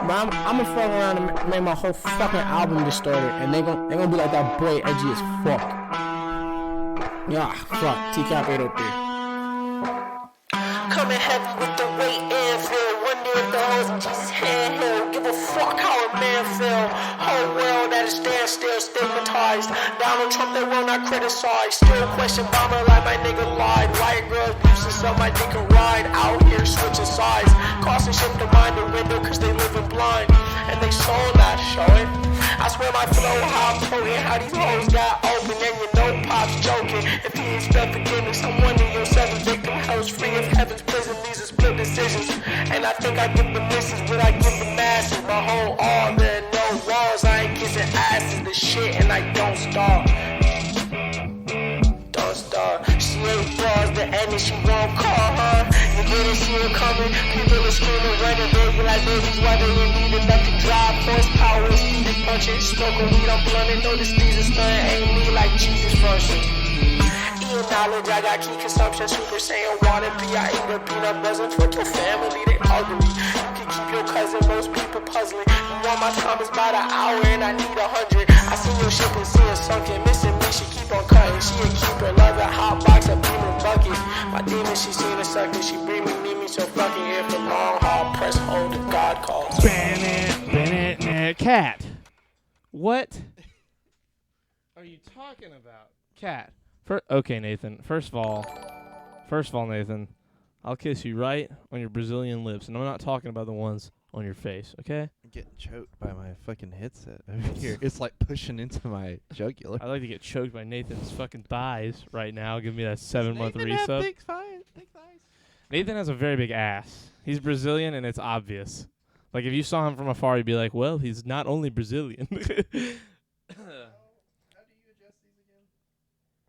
But I'm gonna fuck around and make my whole fucking album distorted, and they gonna be like that boy edgy as fuck. Yeah, fuck. TCAP 803. Coming heavy with the weight and feel. Wonder if the hoes in Jesus' hand he'll give a fuck how a man feel. Whole world at a standstill, stigmatized. Donald Trump they will not criticize. Still question Obama like my nigga lied. White girls abusing so my nigga ride. Out here switching sides. Costing shit to mind the window cause they living blind. And they sold that, show it. I swear my flow how potent. How these hoes got open and you know Pop's joking. If he ain't spelled forgiveness, I'm wondering your seven victim hell's free of heaven's prison. These are split decisions. And I think I give the misses what I give the masses. My whole all there are no walls. I ain't kissing asses the shit and I don't stop. Don't stop. She ain't bars the end and she won't call her. You didn't see her coming. People are screaming, running, baby like babies. Why they ain't needed nothing drive. Horsepower is needed punching. Smoking weed, I'm blunting. Notice these are stunning. Ain't me like Jesus function. Eating knowledge, I got key consumption. Super Saiyan wanna be. I eat a peanut dozens with your family. They ugly. You can keep your cousin. Most people puzzling. You want my time is by the hour and I need 100. I seen your ship and see it sunken. Missing me, she keep on cutting. She a keeper, love a hot box, a beaming bucket. My demon, she seen a sucker. She bring me, need me, so fucking here for long haul. Press hold if God calls. Cat. What are you talking about? Cat. Okay, Nathan. First of all, Nathan, I'll kiss you right on your Brazilian lips, and I'm not talking about the ones on your face, okay? I'm getting choked by my fucking headset over here. It's like pushing into my jugular. I'd like to get choked by Nathan's fucking thighs right now. Give me that 7-month resub. Big thighs. Nathan has a very big ass. He's Brazilian, and it's obvious. Like, if you saw him from afar, you'd be like, well, he's not only Brazilian. How do you adjust these again?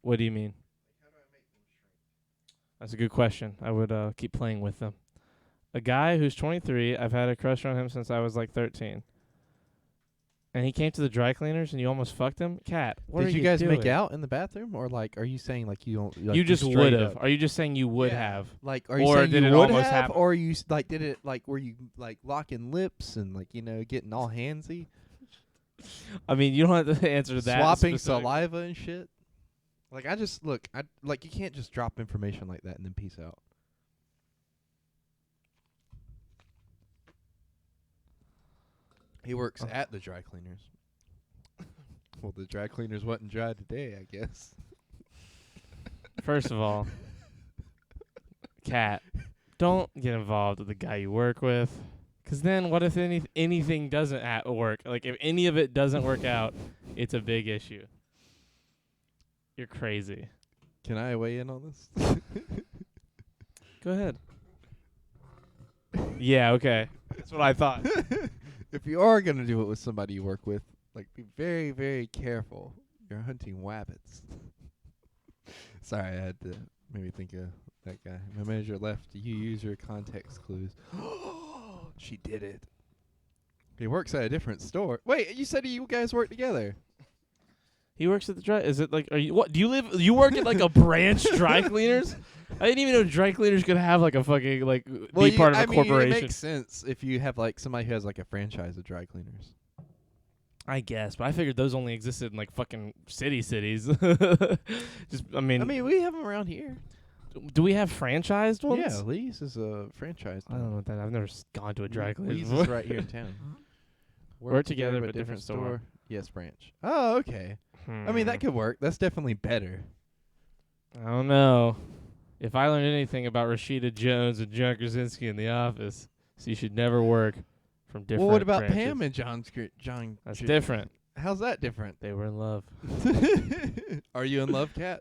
What do you mean? How do I make them shrink? That's a good question. I would keep playing with them. A guy who's 23, I've had a crush on him since I was like 13. And he came to the dry cleaners and you almost fucked him? Cat, what Did are you guys doing? make out in the bathroom? Or, like, are you saying, like, you don't... Like, You just straight would have. up- Are you just saying you would Yeah. have? Like, are you Or saying did you it would almost have? happen? Or you, like, did it, like, were you, like, locking lips and, like, you know, getting all handsy? I mean, you don't have to answer that. Swapping specific. saliva and shit? Like, I just... Look, like, you can't just drop information like that and then peace out. He works at the dry cleaners. Well, the dry cleaners wasn't dry today, I guess. First of all, Cat, don't get involved with the guy you work with. Because then what if anything doesn't work? Like, if any of it doesn't work out, it's a big issue. You're crazy. Can I weigh in on this? Go ahead. Yeah, okay. That's what I thought. If you are going to do it with somebody you work with, like, be very, very careful. You're hunting wabbits. Sorry, I had to maybe think of that guy. My manager left. You use your context clues. She did it. He works at a different store. Wait, you said you guys work together. He works at the dry... Is it like... Are you... What? Do you live... You work at, like, a branch dry cleaners? I didn't even know dry cleaners could have, like, a fucking, like, be part of a corporation. It makes sense if you have, like, somebody who has, like, a franchise of dry cleaners. I guess, but I figured those only existed in, like, fucking cities. Just, I mean, we have them around here. do we have franchised ones? Yeah, Lee's is a franchise. I don't know what that. I've never gone to a dry cleaner. Lee's before. is right here in town. Work together, but different store. Yes, branch. Oh, okay. I mean, that could work. That's definitely better. I don't know. If I learned anything about Rashida Jones and John Krasinski in The Office, so you should never work from different Well, what about branches. Pam and John? That's different. How's that different? They were in love. Are you in love, Kat?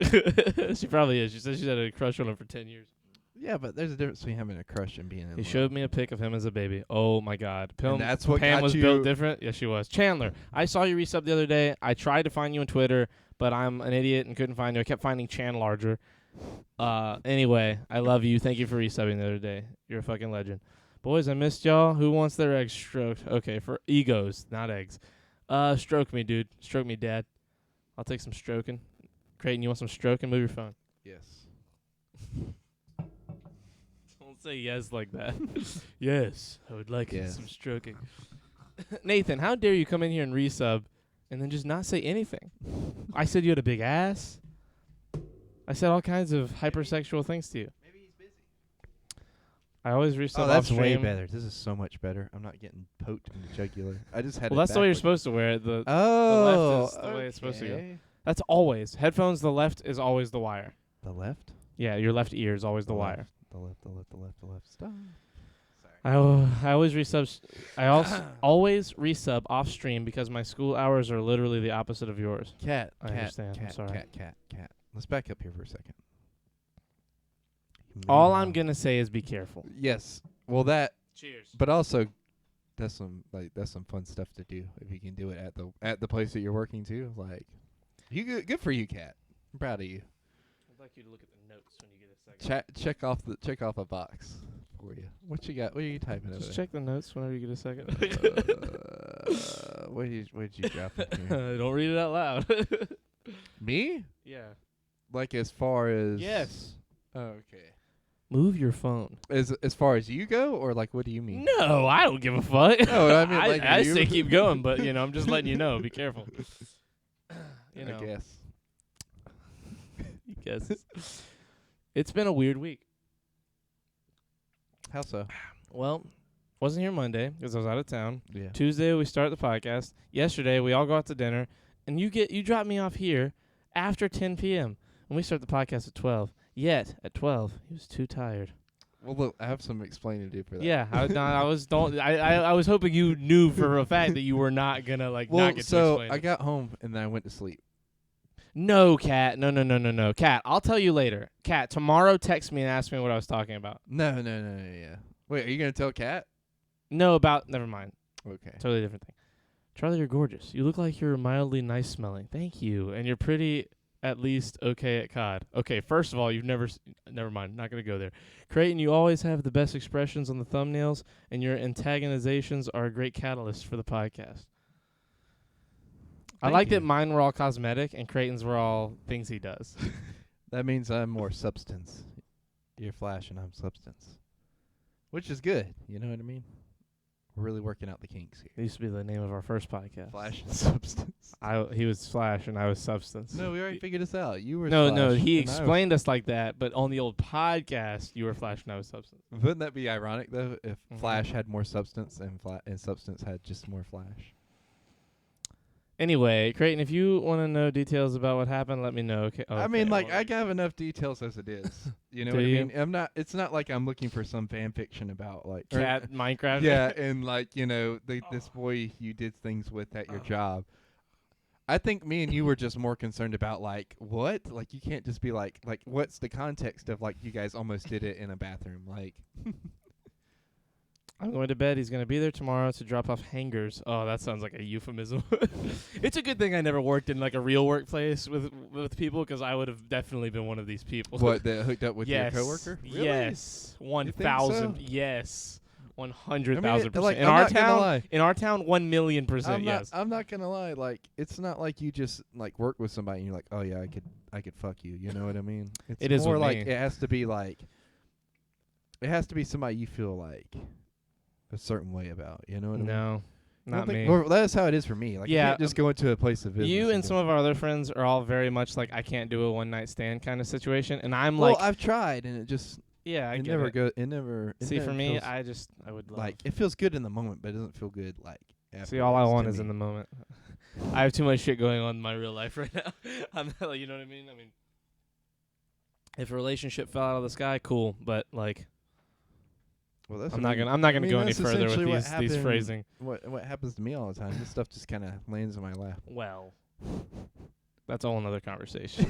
She probably is. She said she's had a crush on him for 10 years. Yeah, but there's a difference between having a crush and being in love. He showed me a pic of him as a baby. Oh my God, And that's what Pam got was you- built different. Yes, she was. Chandler, I saw you resub the other day. I tried to find you on Twitter, but I'm an idiot and couldn't find you. I kept finding Chan Larger. Anyway, I love you. Thank you for resubbing the other day. You're a fucking legend. Boys, I missed y'all. Who wants their eggs stroked? Okay, for egos, not eggs. Stroke me, dude. Stroke me, Dad. I'll take some stroking. Creighton, you want some stroking? Move your phone. Yes. Don't say yes like that. Yes, I would like Yes. some stroking. Nathan, how dare you come in here and resub and then just not say anything? I said you had a big ass. I said all kinds of hypersexual things to you. Maybe he's busy. I always resub Oh, that's off way stream. better. This is so much better. I'm not getting poked in the jugular. I just had Well, it that's the way you're backwards. supposed to wear it. The Oh, left is the way it's supposed to go. okay. That's always. Headphones, the left is always the wire. The left? Yeah, your left ear is always the wire. The left. Stop. I always resub. I also always resub off stream because my school hours are literally the opposite of yours. Cat. I understand. I'm sorry. Cat. Let's back up here for a second. All I'm gonna say is be careful. Yes. Well, that. Cheers. But also, that's some fun stuff to do if you can do it at the place that you're working too. Like, good for you, Cat. I'm proud of you. I'd like you to look at the notes when you get a second. Check off a box for you. What you got? What are you typing over Just there? check the notes whenever you get a second. What did you drop in here? Don't read it out loud. Me? Yeah. Like as far as Yes. Oh, okay. Move your phone. As far as you go, or like what do you mean? No, I don't give a fuck. No, I mean, like, I you- say keep going, but I'm just letting you know. Be careful. I guess. Guess. It's been a weird week. How so? Well, wasn't here Monday because I was out of town. Yeah. Tuesday we start the podcast. Yesterday we all go out to dinner, and you drop me off here after 10 p.m. and we start the podcast at 12. Yet at 12 he was too tired. Well, look, I have some explaining to do for that. Yeah, I was hoping you knew for a fact that you were not gonna Well, not get to so explain I it. got home and then I went to sleep. No, Kat. No. Kat, I'll tell you later. Kat, tomorrow text me and ask me what I was talking about. No, yeah. Wait, are you gonna tell Kat? No, never mind. Okay. Totally different thing. Charlie, you're gorgeous. You look like you're mildly nice smelling. Thank you. And you're pretty, at least okay at COD. Okay, first of all, you've never mind. Not going to go there. Creighton, you always have the best expressions on the thumbnails, and your antagonizations are a great catalyst for the podcast. I Thank like you. that mine were all cosmetic and Creighton's were all things he does. That means I'm more substance. You're Flash and I'm substance. Which is good. You know what I mean? We're really working out the kinks here. It used to be the name of our first podcast. Flash and substance. He was Flash and I was Substance. No, we already figured this out. You were No, Flash he and I was- explained us like that, but on the old podcast, you were Flash and I was Substance. Wouldn't that be ironic though if Mhm. Flash had more substance and substance had just more Flash? Anyway, Creighton, if you want to know details about what happened, let me know. Okay. I mean, like I have enough details as it is. You know Do what you? I mean? I'm not. It's not like I'm looking for some fan fiction about like or- Cat Minecraft. Yeah, and like this boy you did things with at your job. I think me and you were just more concerned about like what, like you can't just be like what's the context of like you guys almost did it in a bathroom, like. I'm going to bed. He's going to be there tomorrow to drop off hangers. Oh, that sounds like a euphemism. It's a good thing I never worked in like a real workplace with people because I would have definitely been one of these people. What, that hooked up with yes. your coworker? Really? Yes. think 1,000. so? Yes. I mean, 100,000%. like, in I'm our not gonna town, lie. 1,000,000%. Yes. I'm not gonna lie. Like, it's not like you just like work with somebody and you're like, oh yeah, I could fuck you. You know what I mean? It's It is more with like me. it has to be like, it has to be somebody you feel like a certain way about. You know what I mean? No, I don't not think- me. Well, that's how it is for me. Like, you Yeah, can't just go into a place of business. You and go- some of our other friends are all very much like I can't do a one night stand kind of situation, and I'm well, like, I've tried and it just yeah, I it get never it. go. It never. It See, never for me, feels I would love. like it feels good in the moment, but it doesn't feel good like. See, all I afterwards want to is me. in the moment. I have too much shit going on in my real life right now. I'm not, like, you know what I mean? I mean, if a relationship fell out of the sky, cool, but like, Well, that's I'm what not I gonna mean, go any that's further with essentially what these happened- phrasing. What happens to me all the time? This stuff just kind of lands in my lap. Well, that's all another conversation.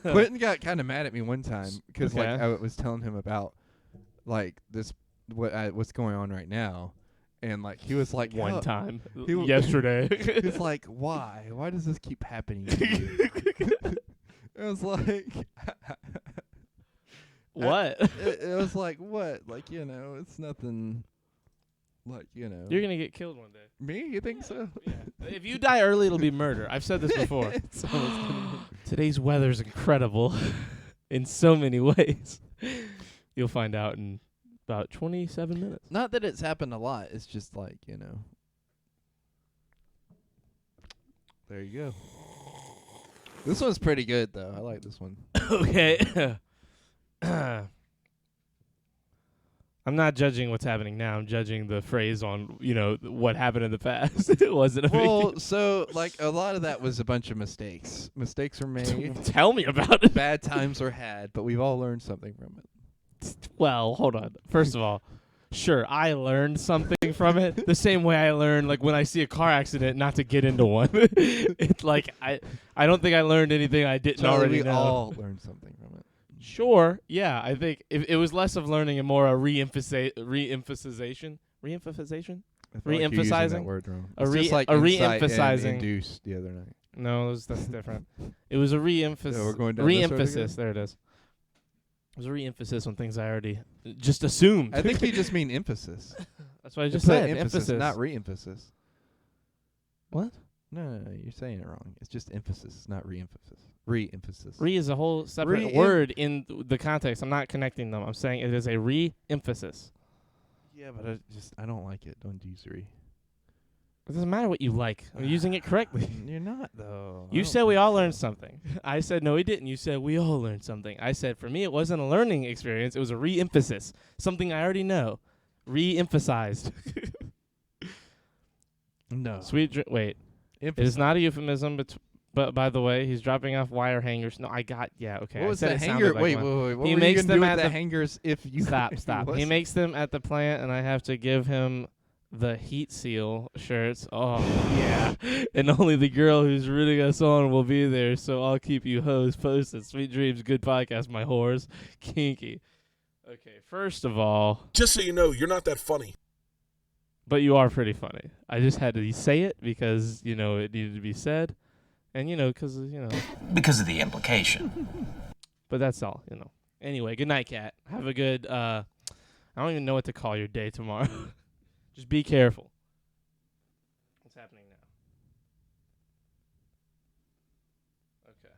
Quentin got kind of mad at me one time because like Okay. I was telling him about like this what's going on right now, and like he was like One "How-" time, he w- yesterday. He's like, why? Why does this keep happening to you? It was like, What? it was like, what? Like, it's nothing. Like, You're gonna get killed one day. me? You think so? Yeah. If you die early, it'll be murder. I've said this before. It's almost gonna Today's weather's incredible in so many ways. You'll find out in about 27 minutes. Not that it's happened a lot. It's just like, you know. There you go. This one's pretty good, though. I like this one. Okay. I'm not judging what's happening now. I'm judging the phrase on, what happened in the past. It wasn't a big Well, deal. so, like, a lot of that was a bunch of mistakes. Mistakes were made. Tell me about it. Bad times were had, but we've all learned something from it. Well, hold on. First of all, sure, I learned something from it. The same way I learned, like, when I see a car accident, not to get into one. It's like I don't think I learned anything I didn't already we know. all learned something from it. Sure, yeah. I think if it was less of learning and more a re-emphasization. I feel like you're using Re-emphasizing? that word wrong. A It's just like a insight re-emphasizing. and induced the other night. No, that's different. It was a re-emphasis. So we're going down this road Re-emphasis. There it is. It was a re-emphasis on things I already just assumed. I think you just mean emphasis. That's what I You just put said. emphasis, not re-emphasis. What? No, you're saying it wrong. It's just emphasis, not re-emphasis. Re-emphasis. Re is a whole separate word in the context. I'm not connecting them. I'm saying it is a re-emphasis. Yeah, but I don't like it. Don't use re. It doesn't matter what you like. I'm using it correctly. You're not, though. You said we all learned something. I said no, we didn't. You said we all learned something. I said for me it wasn't a learning experience. It was a re-emphasis. Something I already know. Re-emphasized. No. Wait. It is not a euphemism, but by the way, he's dropping off wire hangers. No, okay. What was I said the it hanger? sounded like Wait. one. What He were makes you gonna them do at with the the- hangers if you Stop. if He wasn't? makes them at the plant, and I have to give him the heat seal shirts. Oh, yeah. And only the girl who's rooting us on will be there, so I'll keep you hoes posted. Sweet dreams, good podcast, my whores. Kinky. Okay, first of all, Just so you know, you're not that funny. but you are pretty funny. I just had to say it because, it needed to be said. And, because, Because of the implication. but that's all, Anyway, good night, Kat. Have a good, I don't even know what to call your day tomorrow. Just be careful. What's happening now? Okay.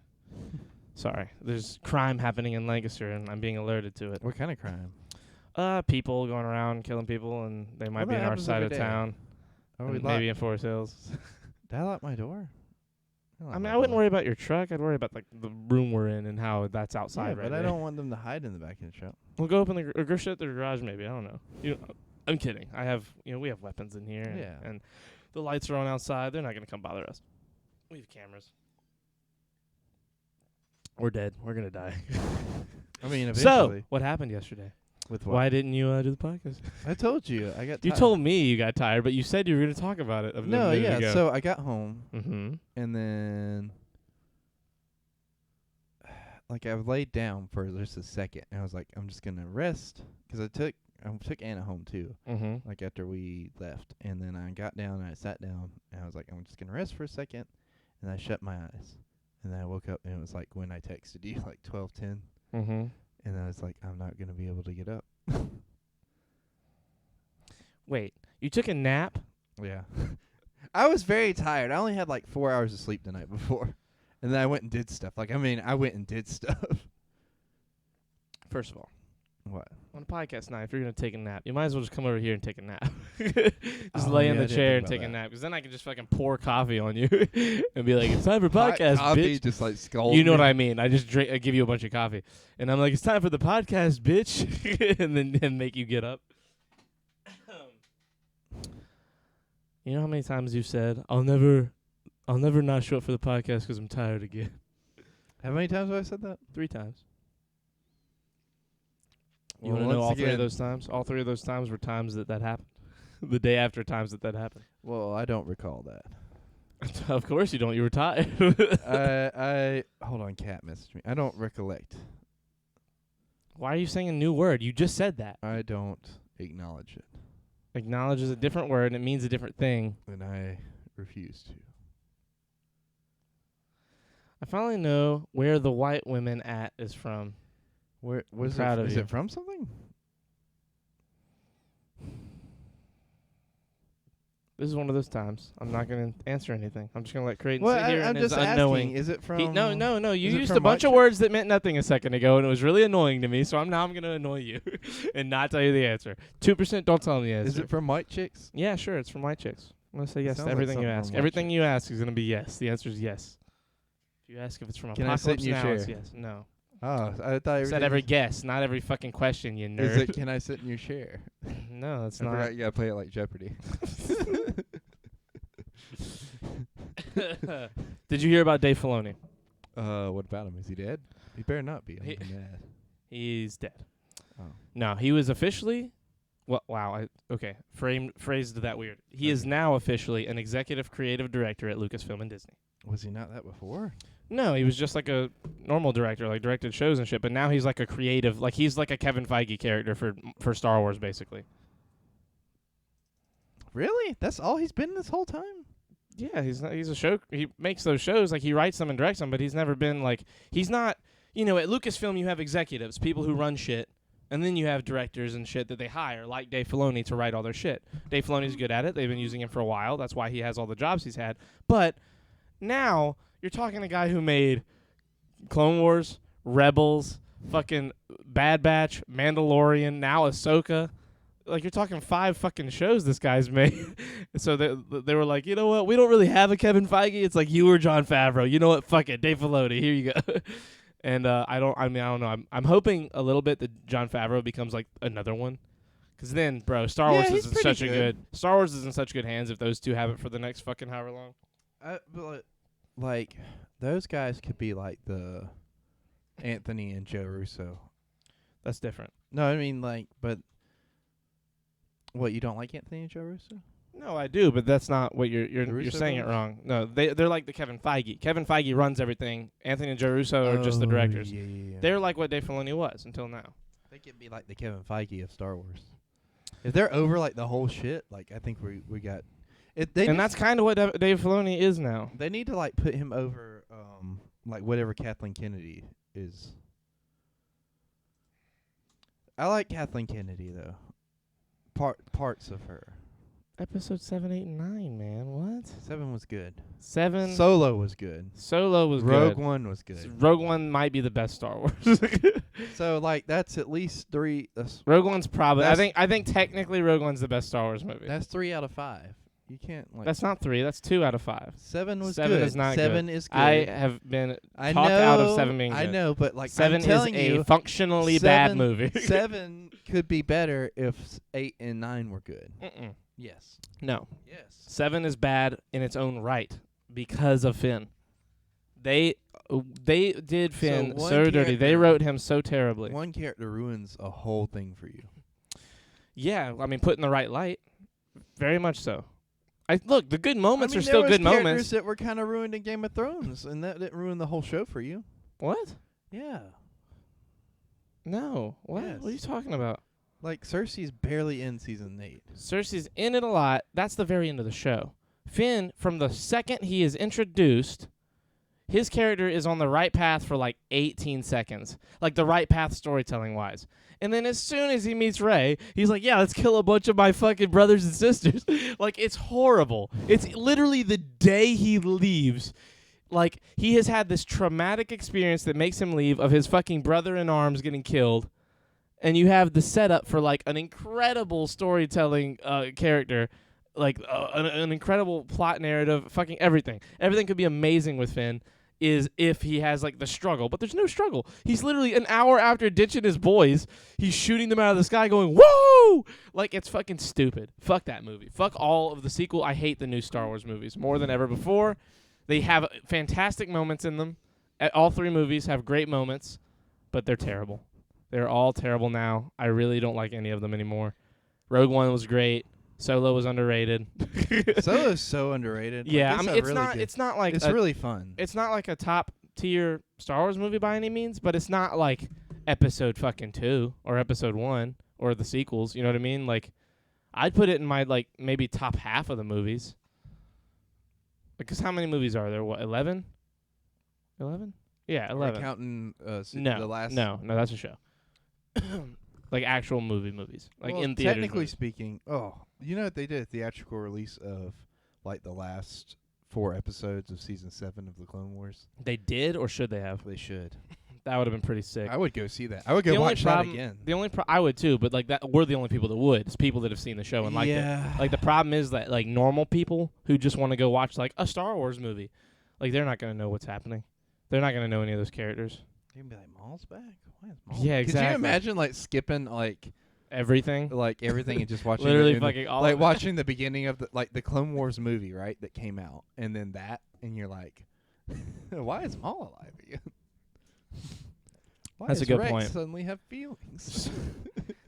Sorry. There's crime happening in Lancaster, and I'm being alerted to it. What kind of crime? People going around killing people, and they might Well, be that in our happens side every of day. town. Oh, and maybe in Forest Hills. Did I lock my door? I mean, I wouldn't worry about your truck. I'd worry about the room we're in and how that's outside Yeah, right but now. I don't want them to hide in the back of the truck. We'll go open or go shut their garage maybe. I don't know. I'm kidding. I have, we have weapons in here. And, Yeah. and the lights are on outside. They're not going to come bother us. We have cameras. We're dead. We're going to die. I mean, So, eventually. what happened yesterday? With what? Why didn't you do the podcast? I told you. I got You tired. told me you got tired, but you said you were going to talk about it. No, yeah. So I got home, Mm-hmm. and then like I laid down for just a second, and I was like, I'm just gonna rest, because I took Anna home too, Mm-hmm. like after we left, and then I got down and I sat down, and I was like, I'm just gonna rest for a second, and I shut my eyes, and then I woke up, and it was like when I texted you, like 12:10, Mm-hmm. and I was like, I'm not gonna be able to get up. Wait, you took a nap? Yeah. I was very tired. I only had like 4 hours of sleep the night before. And then I went and did stuff. I went and did stuff. First of all, What? on a podcast night, if you're going to take a nap, you might as well just come over here and take a nap. Just Oh, lay in yeah, I the didn't chair and think take a about nap. Because then I can just fucking pour coffee on you and be like, it's time for podcast, Hot coffee bitch. just like scolding You know me. what I mean. I just I give you a bunch of coffee. And I'm like, it's time for the podcast, bitch. and make you get up. You know how many times you've said, I'll never not show up for the podcast because I'm tired again? How many times have I said that? 3 times. You Well, want to know once all 3 of again- those times? All 3 of those times were times that happened. The day after times that happened. Well, I don't recall that. Of course you don't. You were tired. I hold on, Cat messaged me. I don't recollect. Why are you saying a new word? You just said that. I don't acknowledge it. Acknowledge is a different word and it means a different thing. And I refuse to. I finally know where the white women at is from. Where was proud it? of Is you. it from something? This is one of those times. I'm not going to answer anything. I'm just going to let Creighton Well, sit here I'm and is just unknowing. asking. Is it from? No. You is it used from a bunch White of words that meant nothing a second ago, and it was really annoying to me. So I'm going to annoy you and not tell you the answer. 2%. Don't tell me the answer. Is it from White Chicks? Yeah, sure. It's from White Chicks. I'm going to say yes Sounds to like everything you something ask. from White Everything Chicks. you ask is going to be yes. The answer is yes. If you ask if it's from Can I sit Apocalypse in your Now, it's chair? yes. No. Oh, I thought I you said every guess, not every fucking question, you Is nerd. it? Can I sit in your chair? No, that's I not. forgot you gotta play it like Jeopardy. Did you hear about Dave Filoni? What about him? Is he dead? He better not be. I'm He- mad. He's dead. Oh. No, he was officially. Well, wow. Phrased that weird. He is now officially an executive creative director at Lucasfilm and Disney. Was he not that before? No, he was just like a normal director, like directed shows and shit. But now he's like a creative, like he's like a Kevin Feige character for Star Wars, basically. Really? That's all he's been this whole time? Yeah, he's a show. He makes those shows, like he writes them and directs them, but he's never been like he's not. You know, at Lucasfilm you have executives, people who run shit, and then you have directors and shit that they hire, like Dave Filoni, to write all their shit. Dave Filoni's good at it. They've been using him for a while. That's why he has all the jobs he's had. But now you're talking a guy who made Clone Wars, Rebels, fucking Bad Batch, Mandalorian, now Ahsoka. Like, you're talking 5 fucking shows this guy's made. So they were like, you know what? We don't really have a Kevin Feige. It's like you or Jon Favreau. You know what? Fuck it. Dave Filoni. Here you go. And I don't know. I'm hoping a little bit that Jon Favreau becomes like another one. Because then, bro, Star Wars is in such a good. Star Wars is in such good hands if those two have it for the next fucking however long. But like, those guys could be like the Anthony and Joe Russo. That's different. No, I mean, like, but what, you don't like Anthony and Joe Russo? No, I do, but that's not what you're Russo saying it brothers? wrong. No, they're like the Kevin Feige. Kevin Feige runs everything. Anthony and Joe Russo are just the directors. Yeah. They're like what Dave Filoni was until now. They could be like the Kevin Feige of Star Wars. If they're over like the whole shit, like I think we got it. And that's kind of what Dave Filoni is now. They need to like put him over, like whatever Kathleen Kennedy is. I like Kathleen Kennedy though. Parts of her. Episode 7, 8, and 9, man. What? 7 was good. 7. Solo was good. Solo was Rogue good. One was good. Rogue One might be the best Star Wars. So like that's at least 3. Rogue One's probably. That's- I think technically Rogue One's the best Star Wars movie. That's 3 out of 5. You can't like. That's not 3. That's 2 out of 5. 7 was 7 good. is not 7 good. is good. I have been I talked know, out of 7 being good. I know, but like 7 I'm telling is you, a functionally bad 7 movie. 7 could be better if 8 and 9 were good. Mm-mm. Yes. No. Yes. 7 is bad in its own right because of Finn. They did Finn one so dirty. They character- wrote him so terribly. One character ruins a whole thing for you. Yeah, I mean, put in the right light. Very much so. Look, the good moments I mean, are still there good was characters moments. that were kind of ruined in Game of Thrones, and that didn't ruin the whole show for you. What? Yeah. No. What? What are you Yes. talking about? Like Cersei's barely in season 8. Cersei's in it a lot. That's the very end of the show. Finn, from the second he is introduced, his character is on the right path for like 18 seconds. Like the right path storytelling wise. And then as soon as he meets Rey, he's like, yeah, let's kill a bunch of my fucking brothers and sisters. Like, it's horrible. It's literally the day he leaves. Like, he has had this traumatic experience that makes him leave of his fucking brother in arms getting killed. And you have the setup for like an incredible storytelling character, like an incredible plot narrative, fucking everything. Everything could be amazing with Finn is if he has like the struggle, but there's no struggle. He's literally an hour after ditching his boys, he's shooting them out of the sky going, whoa! Like, it's fucking stupid. Fuck that movie. Fuck all of the sequel. I hate the new Star Wars movies more than ever before. They have fantastic moments in them. All 3 movies have great moments, but they're terrible. They're all terrible now. I really don't like any of them anymore. Rogue One was great. Solo was underrated. Solo's so underrated. Yeah, Like, I mean, it's not like it's really fun. it's not like a top tier Star Wars movie by any means, but it's not like episode fucking 2 or episode 1 or the sequels. You know what I mean? Like, I'd put it in my like maybe top half of the movies. Because how many movies are there? What, 11? 11? Yeah, 11. Counting No, the last. no, that's a show. like actual movies, like well, in theaters. technically movies. speaking, you know what they did a theatrical release of like the last 4 episodes of season 7 of the Clone Wars. They did, or should they have? They should. That would have been pretty sick. I would go see that. I would go The only watch that problem- again. The only I would too, but like that, we're the only people that would. It's people that have seen the show and liked it. Like the problem is that like normal people who just want to go watch like a Star Wars movie, like they're not gonna know what's happening. They're not gonna know any of those characters. You're gonna be like, Maul's back? Why is Maul Yeah, back? Could you exactly. imagine like skipping Everything. like everything and just watching Literally the, fucking all like of it. watching the beginning of the Clone Wars movie, right? That came out, and then that, and you're like, why is Maul alive again? Why That's a does good Rex point. suddenly have feelings?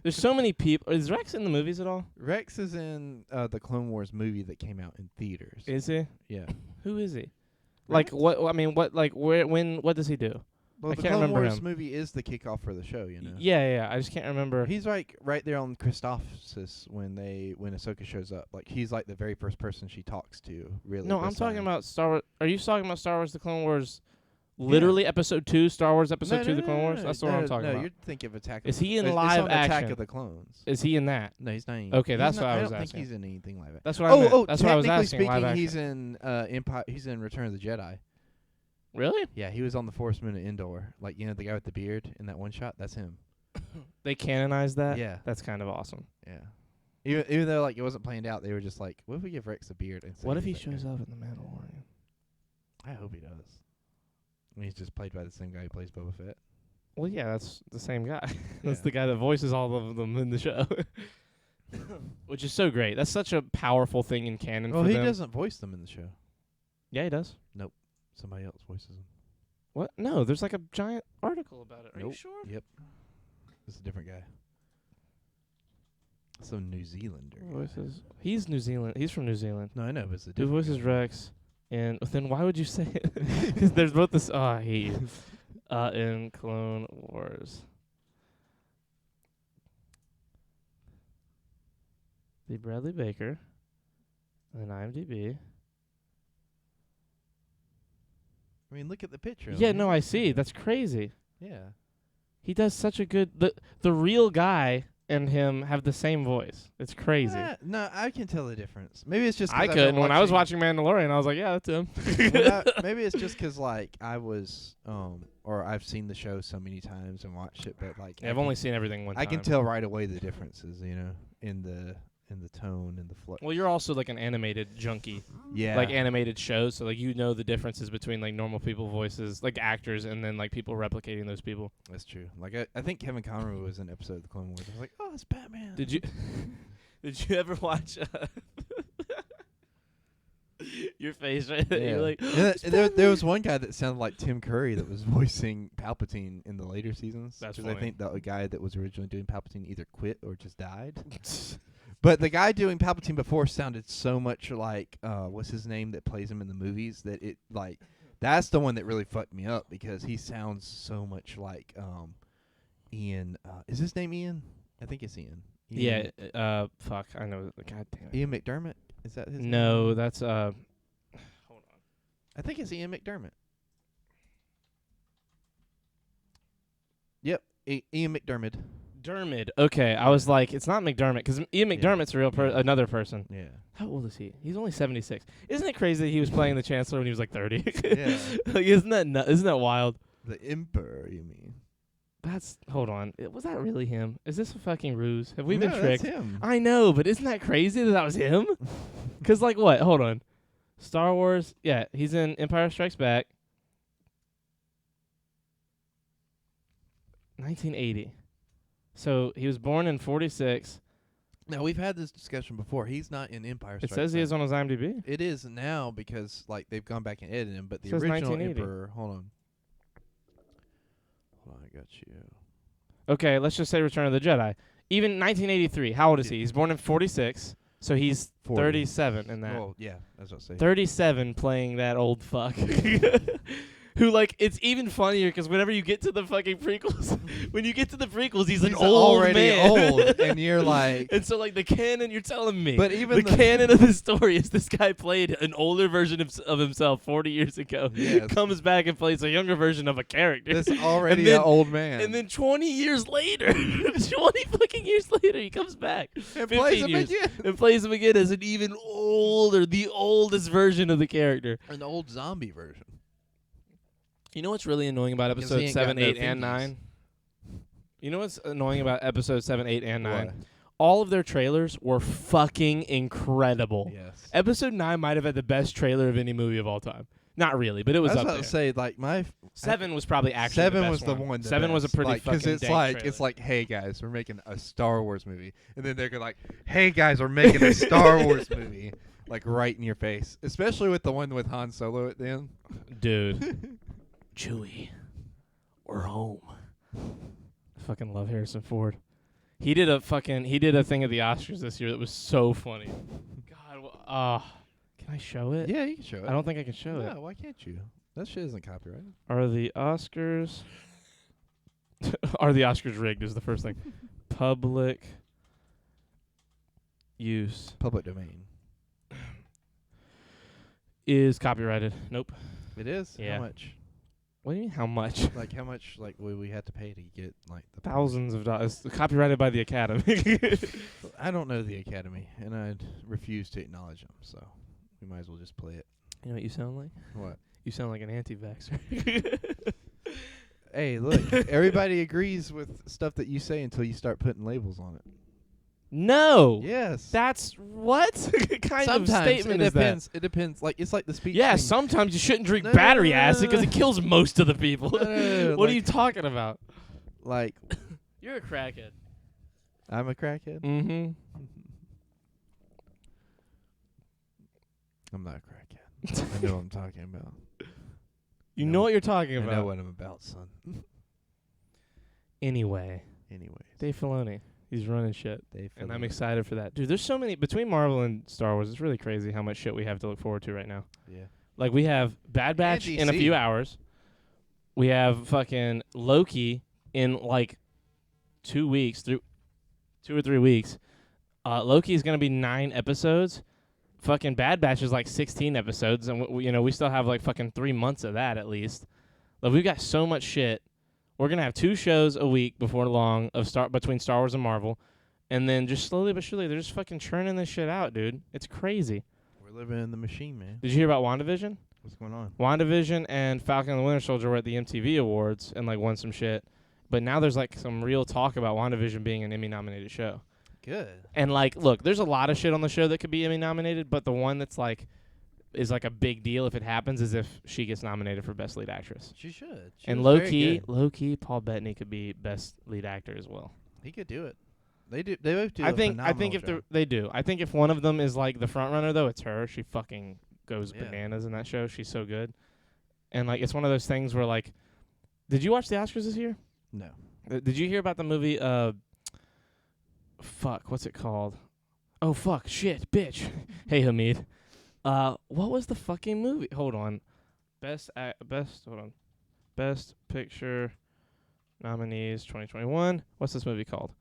There's so many people. Is Rex in the movies at all? Rex is in the Clone Wars movie that came out in theaters. Is he? Yeah. Who is he? Like what? I mean, what? Like where? When? What does he do? Well, I the can't Clone remember Wars him. movie is the kickoff for the show, you know. Yeah. I just can't remember. He's like right there on Christophsis when Ahsoka shows up. Like he's like the very first person she talks to. Really. No, I'm this talking time. about Star Wars. Are you talking about Star Wars: The Clone Wars? Literally, Episode 2, Star Wars Episode 2, The Clone Wars. That's what I'm talking no, about. you're thinking of Attack. Is of the he in it's live on Attack action? of the Clones. Is he in that? No, he's not. Okay, he's that's not, what I was don't asking. think he's in anything live action. That's what I meant. That's what I was technically asking. Live speaking, action. he's in Empire. He's in Return of the Jedi. Really? Yeah, he was on the Force Moon of Endor. Like the guy with the beard in that one shot. That's him. They canonized that? Yeah. That's kind of awesome. Yeah. Even though like it wasn't planned out, they were just like, what if we give Rex a beard? And What if he shows up in The Mandalorian? I hope he does. I mean, he's just played by the same guy who plays Boba Fett. Well, yeah, that's the same guy. That's Yeah. the guy that voices all of them in the show. Which is so great. That's such a powerful thing in canon Well, for he them. doesn't voice them in the show. Yeah, he does. Somebody else voices them. What? No, there's like a giant article about it. Are you Nope. sure? Yep. It's a different guy. Some New Zealander. guy. Voices. He's New Zealand. He's from New Zealand. No, I know, but it's a Who different voices guy. Rex? And then why would you say it? Because there's both this. Oh, I hate you. In Clone Wars. The Bradley Baker. And IMDb. I mean, look at the picture. Yeah, no, I see. That's crazy. Yeah. He does such a good. The real guy and him have the same voice. It's crazy. No, I can tell the difference. Maybe it's just 'cause I I've been couldn't. When I was watching Mandalorian, I was like, yeah, that's him. maybe it's just 'cause like I was or I've seen the show so many times and watched it, but like Yeah, I've only seen everything one time. I can tell right away the differences, you know, in the tone and the flow. Well, you're also like an animated junkie. Yeah. Like animated shows, so like you know the differences between like normal people voices, like actors, and then like people replicating those people. That's true. Like I think Kevin Conroy was in an episode of the Clone Wars. I was like, oh, it's Batman. Did you ever watch your face right there? You're like, Yeah, there was one guy that sounded like Tim Curry that was voicing Palpatine in the later seasons. That's 'cause I funny. think the guy that was originally doing Palpatine either quit or just died. But the guy doing Palpatine before sounded so much like what's his name that plays him in the movies that it like that's the one that really fucked me up because he sounds so much like Ian. Is his name Ian? I think it's Ian. yeah. Fuck. I know. God damn it. Ian McDermott. Is that his name? No, that's Hold on. I think it's Ian McDermott. Yep, Ian McDermott. Dermot. Okay, I was like, it's not McDermott because Ian McDermott's a real another person. Yeah. How old is he? He's only 76. Isn't it crazy that he was playing the Chancellor when he was like 30? Yeah. Like, isn't that wild? The Emperor, you mean? Hold on. Was that really him? Is this a fucking ruse? Have we been No, tricked? That's him. I know, but isn't that crazy that was him? Because, like, what? Hold on. Star Wars. Yeah, he's in Empire Strikes Back. 1980. So he was born in 46. Now we've had this discussion before. He's not in Empire It Strikes says he Back. is on his IMDb. It is now because like they've gone back and edited him, but the Says original 1980. Emperor. Hold on, I got you. Okay, let's just say Return of the Jedi. Even 1983. How old is he? He's born in 46. So he's 40. 37 in that. Well, yeah, that's what I say. 37 playing that old fuck. who like it's even funnier because whenever you get to the fucking prequels, when you get to the prequels, he's an He's old already man. old, and you're like, And so like the canon, you're telling me, But even the the- canon of the story is this guy played an older version of himself 40 years ago, Yes. comes back and plays a younger version of a character. this already And then- an old man. And then 20 years later, 20 fucking years later, he comes back. and 15 plays him years, again. and plays him again as an even older, the oldest version of the character. An old zombie version. You know what's really annoying about Because he episode ain't 7, got no 8, and fingies. 9? You know what's annoying about episode 7, 8, and 9? What? All of their trailers were fucking incredible. Yes. Episode 9 might have had the best trailer of any movie of all time. Not really, but it was I was up about there. to say, like, 7 was probably actually Seven the was best the one. one. the 7 was a best. pretty like, fucking it's dank like trailer. it's like, hey guys, we're making a Star Wars movie, and then they're like, hey guys, we're making a Star Wars movie, like right in your face. Especially with the one with Han Solo at the end. Dude. Chewie. We're home. I fucking love Harrison Ford. He did a thing at the Oscars this year that was so funny. God, can I show it? Yeah, you can show it. I don't think I can show it. No, why can't you? That shit isn't copyrighted. Are the Oscars are the Oscars rigged is the first thing. Public use Public domain. is copyrighted. Nope. It is. Yeah. How much? What do you mean how much? Like how much? Like would we have to pay to get like the Thousands of dollars. Copyrighted by the Academy. I don't know the Academy, and I'd refuse to acknowledge them. So we might as well just play it. You know what you sound like? What? You sound like an anti-vaxxer. Hey, look, everybody agrees with stuff that you say until you start putting labels on it. No. Yes. That's what kind Sometimes of statement it is depends. It depends. Like it's like the speech. that? Yeah, thing. sometimes you shouldn't drink No, battery no, no, acid because no. it kills most of the people. No, no, no, What are you like- talking about? Like You're a crackhead. I'm a crackhead. Mm-hmm. I'm not a crackhead. I know what I'm talking about. You No. know what you're talking I about. know what I'm about, son. Anyway, Anyways, Dave Filoni, he's running shit. Dave And I'm Filoni. excited for that. Dude, there's so many between Marvel and Star Wars. It's really crazy how much shit we have to look forward to right now. Yeah. Like we have Bad Batch in a DC. few hours. We have fucking Loki in like 2 weeks, 2 or 3 weeks. Loki is gonna be 9 episodes. Fucking Bad Batch is like 16 episodes, and we still have like fucking 3 months of that at least. Like we've got so much shit. We're gonna have 2 shows a week before long between Star Wars and Marvel, and then just slowly but surely they're just fucking churning this shit out, dude. It's crazy. We're living in the machine, man. Did you hear about WandaVision? What's going on? WandaVision and Falcon and the Winter Soldier were at the MTV Awards and like won some shit. But now there's like some real talk about WandaVision being an Emmy-nominated show. Good. And like, look, there's a lot of shit on the show that could be Emmy-nominated, but the one that's like is like a big deal if it happens is if she gets nominated for Best Lead Actress. She should. She And was very low good. key, Paul Bettany could be Best Lead Actor as well. He could do it. They do. They both do. I a think phenomenal if job. they do. I think if one of them is like the front runner though, it's her. She fucking goes Yeah. bananas in that show. She's so good. And like it's one of those things where like, did you watch the Oscars this year? No. Did you hear about the movie? Fuck, what's it called? Oh fuck, shit, bitch. Hey Hamid. What was the fucking movie? Hold on. Best Picture nominees 2021. What's this movie called?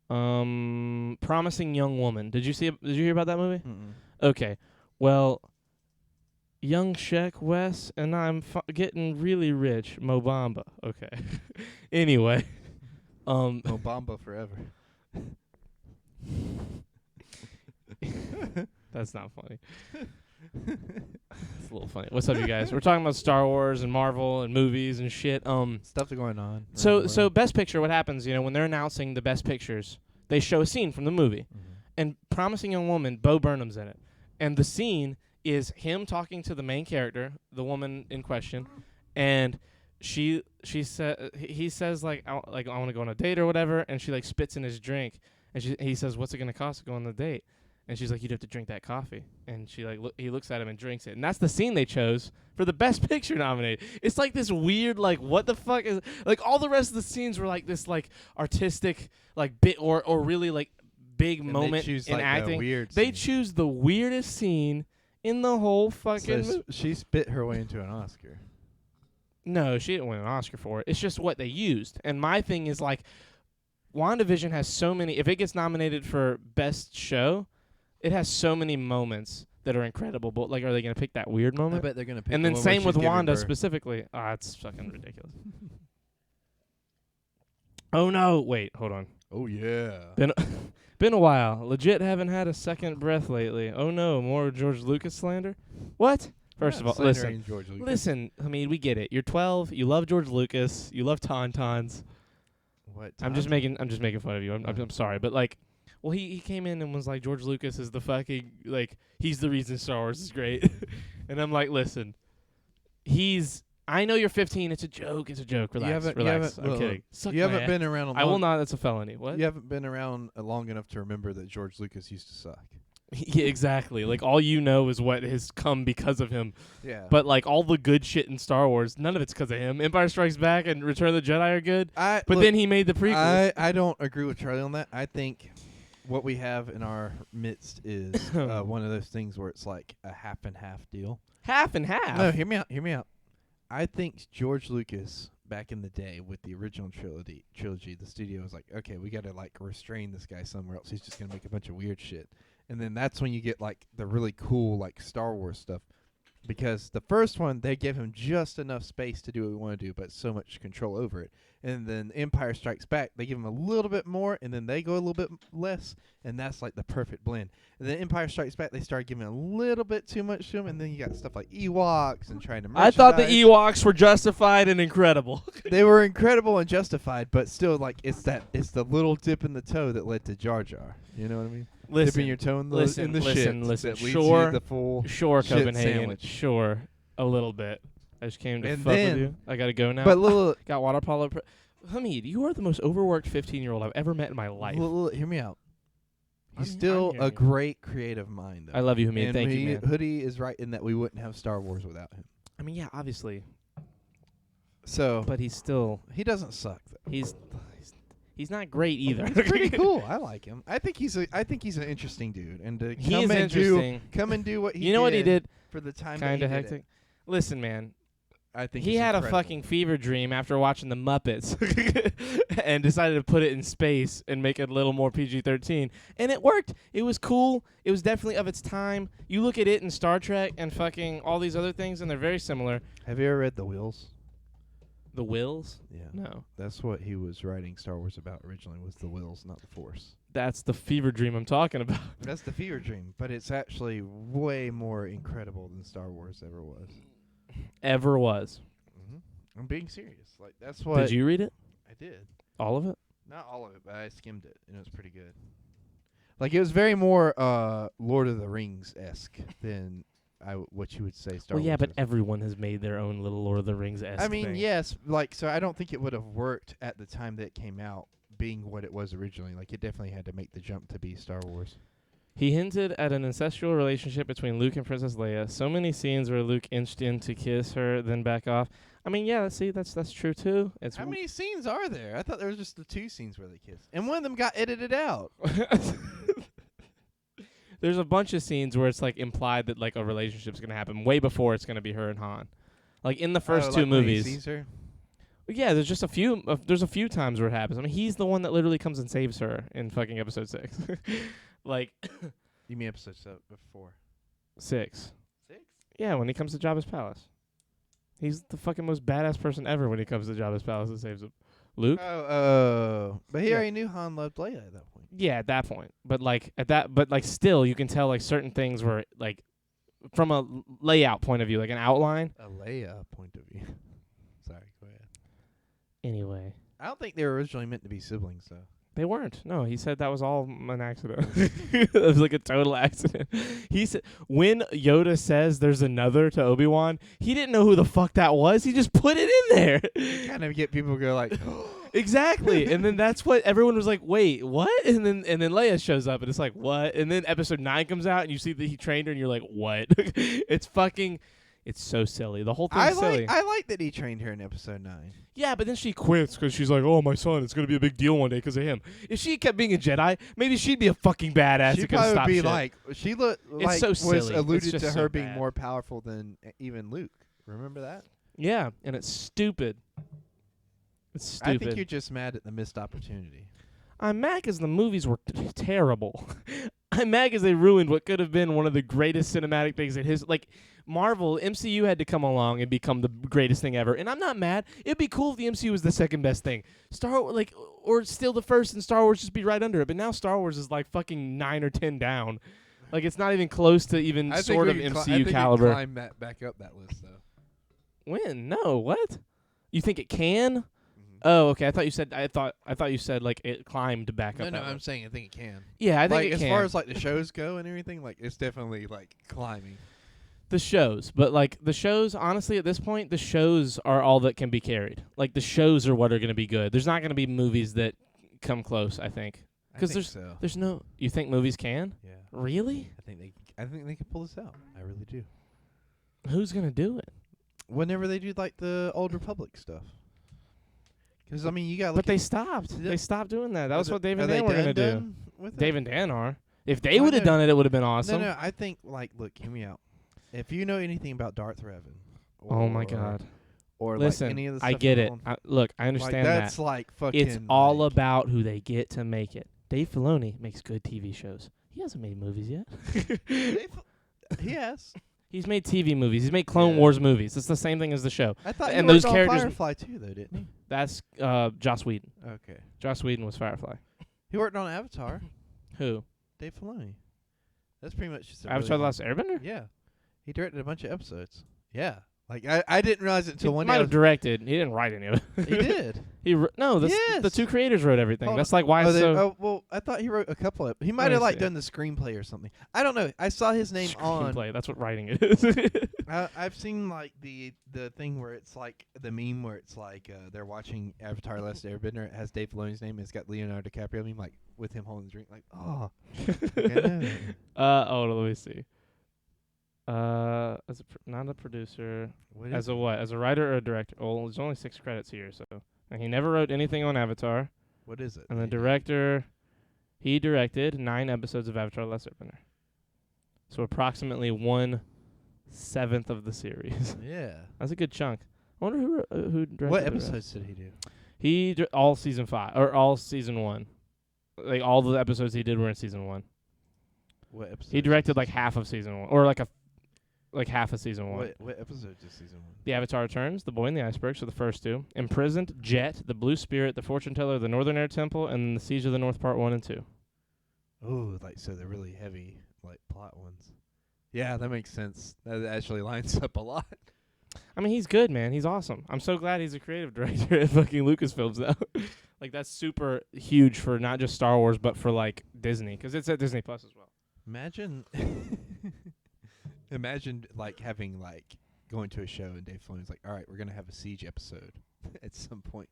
Promising Young Woman. Did you hear about that movie? Mm-mm. Okay. Well, Young Sheck Wes and I'm getting really rich. Mo Bamba. Okay. Anyway, Obama forever. that's not funny. It's a little funny. What's up, you guys? We're talking about Star Wars and Marvel and movies and shit. Stuff going on. So Best Picture, what happens, when they're announcing the Best Pictures, they show a scene from the movie. And Promising Young Woman, Bo Burnham's in it. And the scene is him talking to the main character, the woman in question, and he says like I want to go on a date or whatever, and she like spits in his drink, and he says, "What's it gonna cost to go on the date?" And she's like, "You'd have to drink that coffee." And she like he looks at him and drinks it, and that's the scene they chose for the Best Picture nominated. It's like this weird like what the fuck is like all the rest of the scenes were like this like artistic like bit or really like big And they moment choose, in like, the acting. weird They scene. choose the weirdest scene in the whole So fucking movie. she spit her way into an Oscar. No, she didn't win an Oscar for it. It's just what they used. And my thing is like, WandaVision has so many. If it gets nominated for Best Show, it has so many moments that are incredible. But like, are they gonna pick that weird I moment? bet they're gonna pick. And the then one same where with she's giving Wanda birth. specifically. Ah, it's fucking ridiculous. Oh no! Wait, hold on. Oh yeah. Been a while. Legit haven't had a second breath lately. Oh no, more George Lucas slander? What? First of all, listen. George Lucas. Listen, I mean, we get it. You're 12, you love George Lucas, you love Tauntauns. What? I'm just making fun of you. I'm sorry, but like, well, he came in and was like, George Lucas is the fucking, like, he's the reason Star Wars is great. And I'm like, listen, I know you're 15. It's a joke. Relax. Relax. I'm kidding. Suck You my haven't ass. been around. I will not. That's a felony. What? You haven't been around long enough to remember that George Lucas used to suck. Yeah, exactly. Like, all you know is what has come because of him. Yeah. But like all the good shit in Star Wars, none of it's because of him. Empire Strikes Back and Return of the Jedi are good, but then he made the prequels. I don't agree with Charlie on that. I think what we have in our midst is one of those things where it's like a half and half deal. Half and half. No, hear me out. I think George Lucas back in the day with the original trilogy, the studio was like, okay, we got to like restrain this guy somewhere else. He's just gonna make a bunch of weird shit. And then that's when you get like the really cool like Star Wars stuff. Because the first one, they give him just enough space to do what we want to do, but so much control over it. And then Empire Strikes Back, they give him a little bit more, and then they go a little bit less, and that's like the perfect blend. And then Empire Strikes Back, they started giving a little bit too much to him, and then you got stuff like Ewoks and trying to I thought the merchandise. Ewoks were justified and incredible. They were incredible and justified, but still, like it's the little dip in the toe that led to Jar Jar. You know what I mean? Dipping your toe in the listen, in the listen, shit. listen. That leads Sure, you the full sure, shit Copenhagen. sandwich. Sure, a little bit. I just came to And fuck with then- you. I gotta go now. But little, Got water polo. Hamid, you are the most overworked 15-year-old I've ever met in my life. hear me out. He's I'm still hearing a you. great creative mind. Though. I love you, Hamid. And Thank you, man. Hoodie is right in that we wouldn't have Star Wars without him. I mean, yeah, obviously, So, but he's still he doesn't suck. Though. he's not great either. He's pretty cool. I like him. I think he's an interesting dude. And to He come is and interesting. come and do what he You know what he did? for the time Kind that of he did hectic. it, Listen, man. I think He it's had incredible. a fucking fever dream after watching the Muppets and decided to put it in space and make it a little more PG-13. And it worked. It was cool. It was definitely of its time. You look at it in Star Trek and fucking all these other things, and they're very similar. Have you ever read The Wills? The Wills? Yeah. No. That's what he was writing Star Wars about originally, was the Wills, not the Force. That's the fever dream I'm talking about. That's the fever dream, but it's actually way more incredible than Star Wars ever was. Ever was. I'm being serious. Like that's what Did you read it? I did. All of it? Not all of it, but I skimmed it, and it was pretty good. Like it was very more Lord of the Rings esque than what you would say Star Well, Wars. yeah, but is. everyone has made their own little Lord of the Rings-esque I mean, thing. yes, like so. I don't think it would have worked at the time that it came out, being what it was originally. Like it definitely had to make the jump to be Star Wars. He hinted at an incestual relationship between Luke and Princess Leia. So many scenes where Luke inched in to kiss her, then back off. I mean, yeah, see, that's true too. It's How many scenes are there? I thought there was just the 2 scenes where they kissed, and one of them got edited out. There's a bunch of scenes where it's like implied that like a relationship's gonna happen way before it's gonna be her and Han. Like in the first 2 like when he movies. sees her? Yeah, there's just a few. There's a few times where it happens. I mean, he's the one that literally comes and saves her in fucking episode 6. Like You mean episode 4? 6. 6? Yeah, when he comes to Jabba's palace. He's the fucking most badass person ever when he comes to Jabba's palace and saves him. Luke? Oh, but he Yeah. already knew Han loved Leia at that point. Yeah, at that point. But still you can tell like certain things were like from a layout point of view, like an outline. A Leia point of view. Sorry, go ahead. Anyway. I don't think they were originally meant to be siblings, though. They weren't. No, he said that was all an accident. It was like a total accident. He said when Yoda says there's another to Obi-Wan, he didn't know who the fuck that was. He just put it in there. Kind of get people to go like, Exactly. And then that's what everyone was like, "Wait, what?" And then Leia shows up and it's like, "What?" And then episode 9 comes out and you see that he trained her and you're like, "What?" It's so silly. The whole thing's silly. I like that he trained her in episode 9. Yeah, but then she quits because she's like, "Oh, my son, it's gonna be a big deal one day because of him." If she kept being a Jedi, maybe she'd be a fucking badass. She that could probably stop would be shit. like, so was silly. It's alluded just to so her being bad. more powerful than even Luke. Remember that? Yeah, and it's stupid. It's I stupid. think you're just mad at the missed opportunity. I'm mad because the movies were terrible. I'm mad because they ruined what could have been one of the greatest cinematic things in his. Like, Marvel, MCU had to come along and become the greatest thing ever. And I'm not mad. It'd be cool if the MCU was the second best thing. Or still the first and Star Wars just be right under it. But now Star Wars is like fucking 9 or 10 down. Like, it's not even close to even sort of MCU caliber. I think climb back up that list, though. When? No, what? You think it can? Oh, okay. I thought you said like it climbed back up. No, that I'm way. saying I think it can. Yeah, I think Like it as can. far as like the shows go and everything, like it's definitely like climbing. The shows, but like the shows, honestly, at this point, the shows are all that can be carried. Like the shows are what are going to be good. There's not going to be movies that come close. I think because there's no. You think movies can? Yeah. Really? I think they can pull this out. I really do. Who's going to do it? Whenever they do like the Old Republic stuff. Because I mean, you got. But they stopped. They stopped doing that. That was what Dave and are they Dan were going to do. done with Dave it? and Dan are. If they Well, I would have know- done it, it would have been awesome. No, I think like look, hear me out. If you know anything about Darth Revan, Oh my or- God! or Listen, like any of the I stuff get it. involved, Look, I like, understand that's that. like fucking. It's all like, about who they get to make it. Dave Filoni makes good TV shows. He hasn't made movies yet. He has. He's made TV movies. He's made Clone Yeah. Wars movies. It's the same thing as the show. I thought And he those worked characters- on Firefly too, though, didn't he? That's Joss Whedon. Okay. Joss Whedon was Firefly. He worked on Avatar. Who? Dave Filoni. That's pretty much just a Avatar: The really Last Airbender? Yeah. He directed a bunch of episodes. Yeah. Like I didn't realize it He until one might day. have directed. He didn't write any of it. He did. No, the Yes. two creators wrote everything. Hold That's on. like why it's so. Oh well, I thought he wrote a couple of. He might me have like see. done the screenplay or something. I don't know. I saw his name on. Screenplay. That's what writing is. I've seen like the thing where it's like the meme where it's like they're watching Avatar: Last Airbender. It has Dave Filoni's name. It's got Leonardo DiCaprio meme like with him holding the drink. Like Let me see. As not a producer. what As is a it? what? As a writer or a director? Well, there's only 6 credits here, so. And he never wrote anything on Avatar. What is it? And the director, he directed 9 episodes of Avatar: The Last Airbender. So approximately 1/7 of the series. Yeah. That's a good chunk. I wonder who directed What the rest. episodes did he do? He all season 5 or all season 1. Like all the episodes he did were in season 1. What episodes? He directed like half of season 1 or like half of season 1. What episodes is season 1? The Avatar Returns, The Boy in the Iceberg, so the first 2. Imprisoned, Jet, The Blue Spirit, The Fortune Teller, The Northern Air Temple, and The Siege of the North Part 1 and 2. Oh, like so they're really heavy like plot ones. Yeah, that makes sense. That actually lines up a lot. I mean, he's good, man. He's awesome. I'm so glad he's a creative director at fucking Lucasfilms now. Like, that's super huge for not just Star Wars, but for, like, Disney, because it's at Disney Plus as well. Imagine like having like going to a show and Dave Filoni's like, all right, we're gonna have a Siege episode at some point,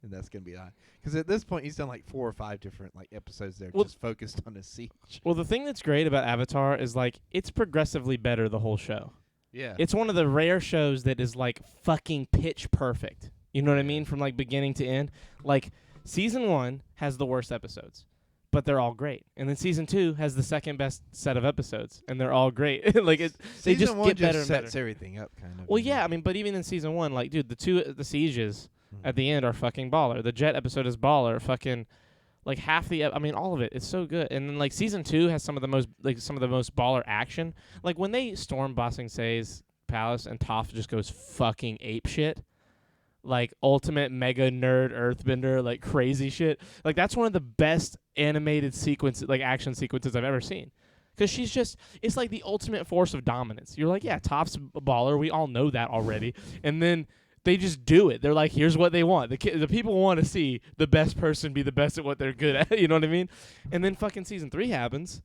and that's gonna be that. Because at this point he's done like 4 or 5 different like episodes that are Well- just focused on a siege. Well, the thing that's great about Avatar is, like, it's progressively better the whole show. Yeah. It's one of the rare shows that is, like, fucking pitch perfect. You know what I mean? From, like, beginning to end. Like, season 1 has the worst episodes, but they're all great. And then season 2 has the second best set of episodes, and they're all great. Like, they Season just 1 get better just and better. sets everything up kind of. Well, you know? yeah, I mean, but even in season 1, like, dude, the sieges Mhm. at the end are fucking baller. The Jet episode is baller. Fucking, like, half the, I mean, all of it. It's so good. And then, like, season 2 has some of the most baller action. Like, when they storm Ba Sing Se's palace and Toph just goes fucking ape shit, like, ultimate mega nerd earthbender, like, crazy shit. Like, that's one of the best animated sequences, like, action sequences I've ever seen. Because she's just, it's like the ultimate force of dominance. You're like, yeah, Toph's a baller. We all know that already. And then they just do it. They're like, here's what they want. The people want to see the best person be the best at what they're good at. You know what I mean? And then fucking season 3 happens,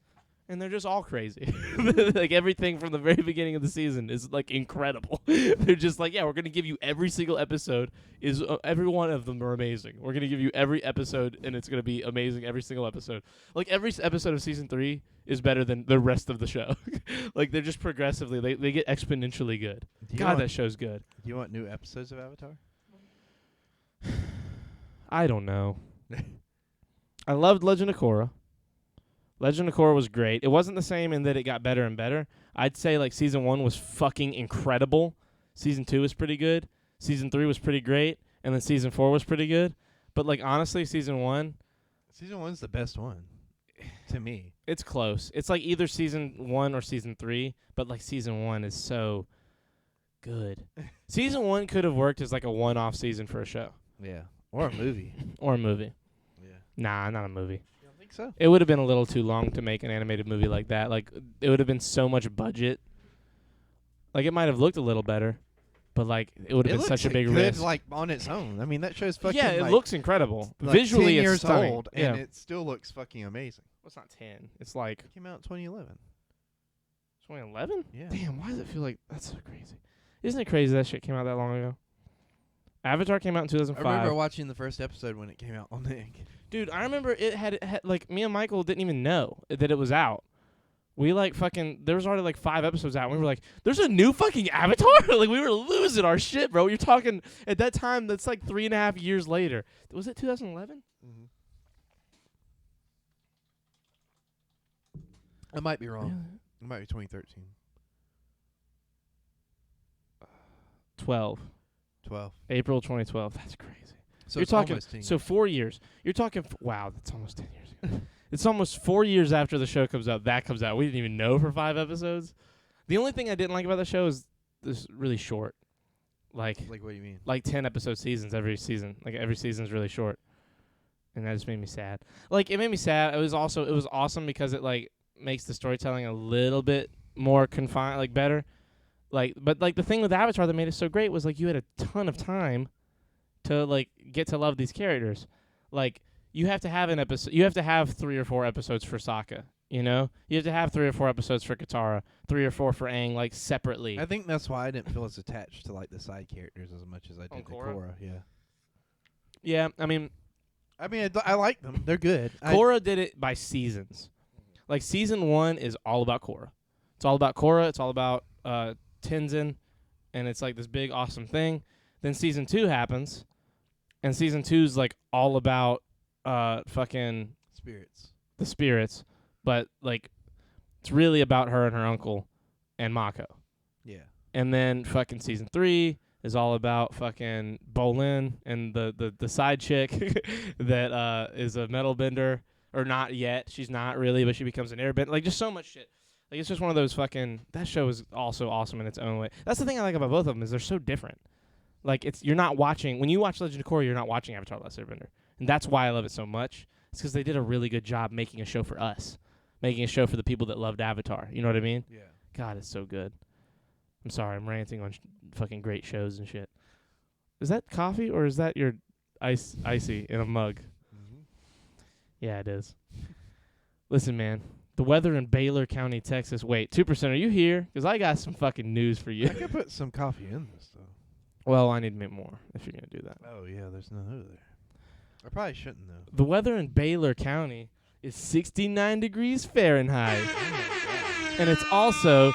and they're just all crazy. Like, everything from the very beginning of the season is, like, incredible. They're just like, yeah, we're going to give you every single episode. Every one of them are amazing. We're going to give you every episode, and it's going to be amazing every single episode. Like, every episode of season 3 is better than the rest of the show. Like, they're just progressively, they get exponentially good. God, that show's good. Do you want new episodes of Avatar? I don't know. I loved Legend of Korra. Legend of Korra was great. It wasn't the same in that it got better and better. I'd say, like, season 1 was fucking incredible. Season 2 was pretty good. Season 3 was pretty great, and then season 4 was pretty good. But like honestly, season 1, Season 1's the best one to me. it's close. It's like either season 1 or season 3, but like season 1 is so good. Season 1 could have worked as like a one-off season for a show Yeah, or a movie. or a movie. Yeah, Nah, not a movie. you don't think so? It would have been a little too long to make an animated movie like that. Like it would have been so much budget. Like it might have looked a little better, but like it would have been such a big good, risk. like on its own. I mean, that show's fucking. Yeah, it like, looks incredible. like Visually, 10 it's years stunning. old, Yeah. and it still looks fucking amazing. Well, it's not 10. It's like It came out in 2011. 2011. Yeah. Damn, why does it feel like that's so crazy? Isn't it crazy that shit came out that long ago? Avatar came out in 2005. I remember watching the first episode when it came out on the. Dude, I remember it had like me and Michael didn't even know that it was out. We like fucking there was already like 5 episodes out. And we were like, "There's a new fucking Avatar!" Like we were losing our shit, bro. You're talking at that time. That's like 3.5 years later. Was it 2011? I might be wrong. It might be 2013. 12. 12. April 2012. That's crazy. So You're it's talking almost 10 so 4 years. You're talking wow, that's almost 10 years ago. It's almost 4 years after the show comes out. That comes out. We didn't even know for 5 episodes. The only thing I didn't like about the show is this really short. Like Like, what do you mean? 10 episode seasons every season. Like every season's really short. And that just made me sad. Like it made me sad. It was awesome because it like makes the storytelling a little bit more confined, like better. Like but like the thing with Avatar that made it so great was like you had a ton of time to like get to love these characters. Like you have to have an episode. You have to have 3 or 4 episodes for Sokka. You know, you have to have 3 or 4 episodes for Katara, 3 or 4 for Aang, like separately. I think that's why I didn't feel as attached to like the side characters as much as I did to Korra? Korra. Yeah. Yeah, I mean, I like them. They're good. Korra did it by seasons. Like season 1 is all about Korra. It's all about Korra. It's all about Tenzin, and it's like this big awesome thing. Then season 2 happens, and season 2's like all about fucking spirits. the spirits, but like it's really about her and her uncle and Mako. Yeah. And then fucking season 3 is all about fucking Bolin and the side chick that is a metal bender, or not yet. She's not really, but she becomes an airbender. Like just so much shit. Like it's just one of those fucking. That show is also awesome in its own way. That's the thing I like about both of them is they're so different. Like you're not watching when you watch Legend of Korra, you're not watching Avatar: Last Airbender, and that's why I love it so much. It's because they did a really good job making a show for us, making a show for the people that loved Avatar. You know what I mean? Yeah. God, it's so good. I'm sorry, I'm ranting on fucking great shows and shit. Is that coffee or is that your icy in a mug? Mm-hmm. Yeah, it is. Listen, man. The weather in Baylor County, Texas. Wait, 2%, are you here? Because I got some fucking news for you. I could put some coffee in this though. Well, I need to make more if you're going to do that. Oh yeah, there's none over there. I probably shouldn't though. The weather in Baylor County is 69 degrees Fahrenheit. And it's also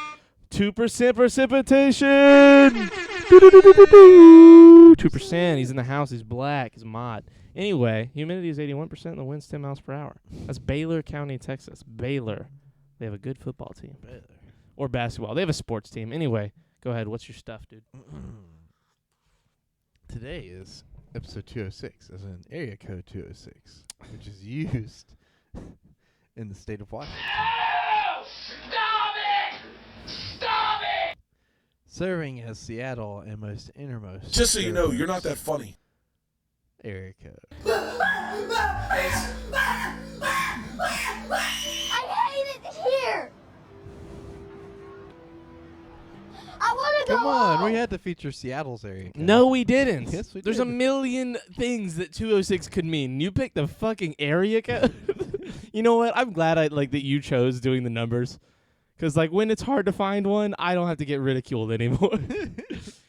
2% precipitation. 2%. He's in the house. He's black. He's a mod. Anyway, humidity is 81% and the wind's 10 miles per hour. That's Baylor County, Texas. Baylor. They have a good football team. Or basketball. They have a sports team. Anyway, go ahead. What's your stuff, dude? Today is episode 206, as in area code 206, which is used in the state of Washington. Stop it! Stop it! Serving as Seattle and most innermost. Just so you know, you're not that funny. Area code. I hate it here. I want to go Come on, home. we had to feature Seattle's area code. No, we didn't. Yes, we There's a did. million things that 206 could mean. You picked the fucking area code. You know what? I'm glad that you chose doing the numbers. Because, when it's hard to find one, I don't have to get ridiculed anymore.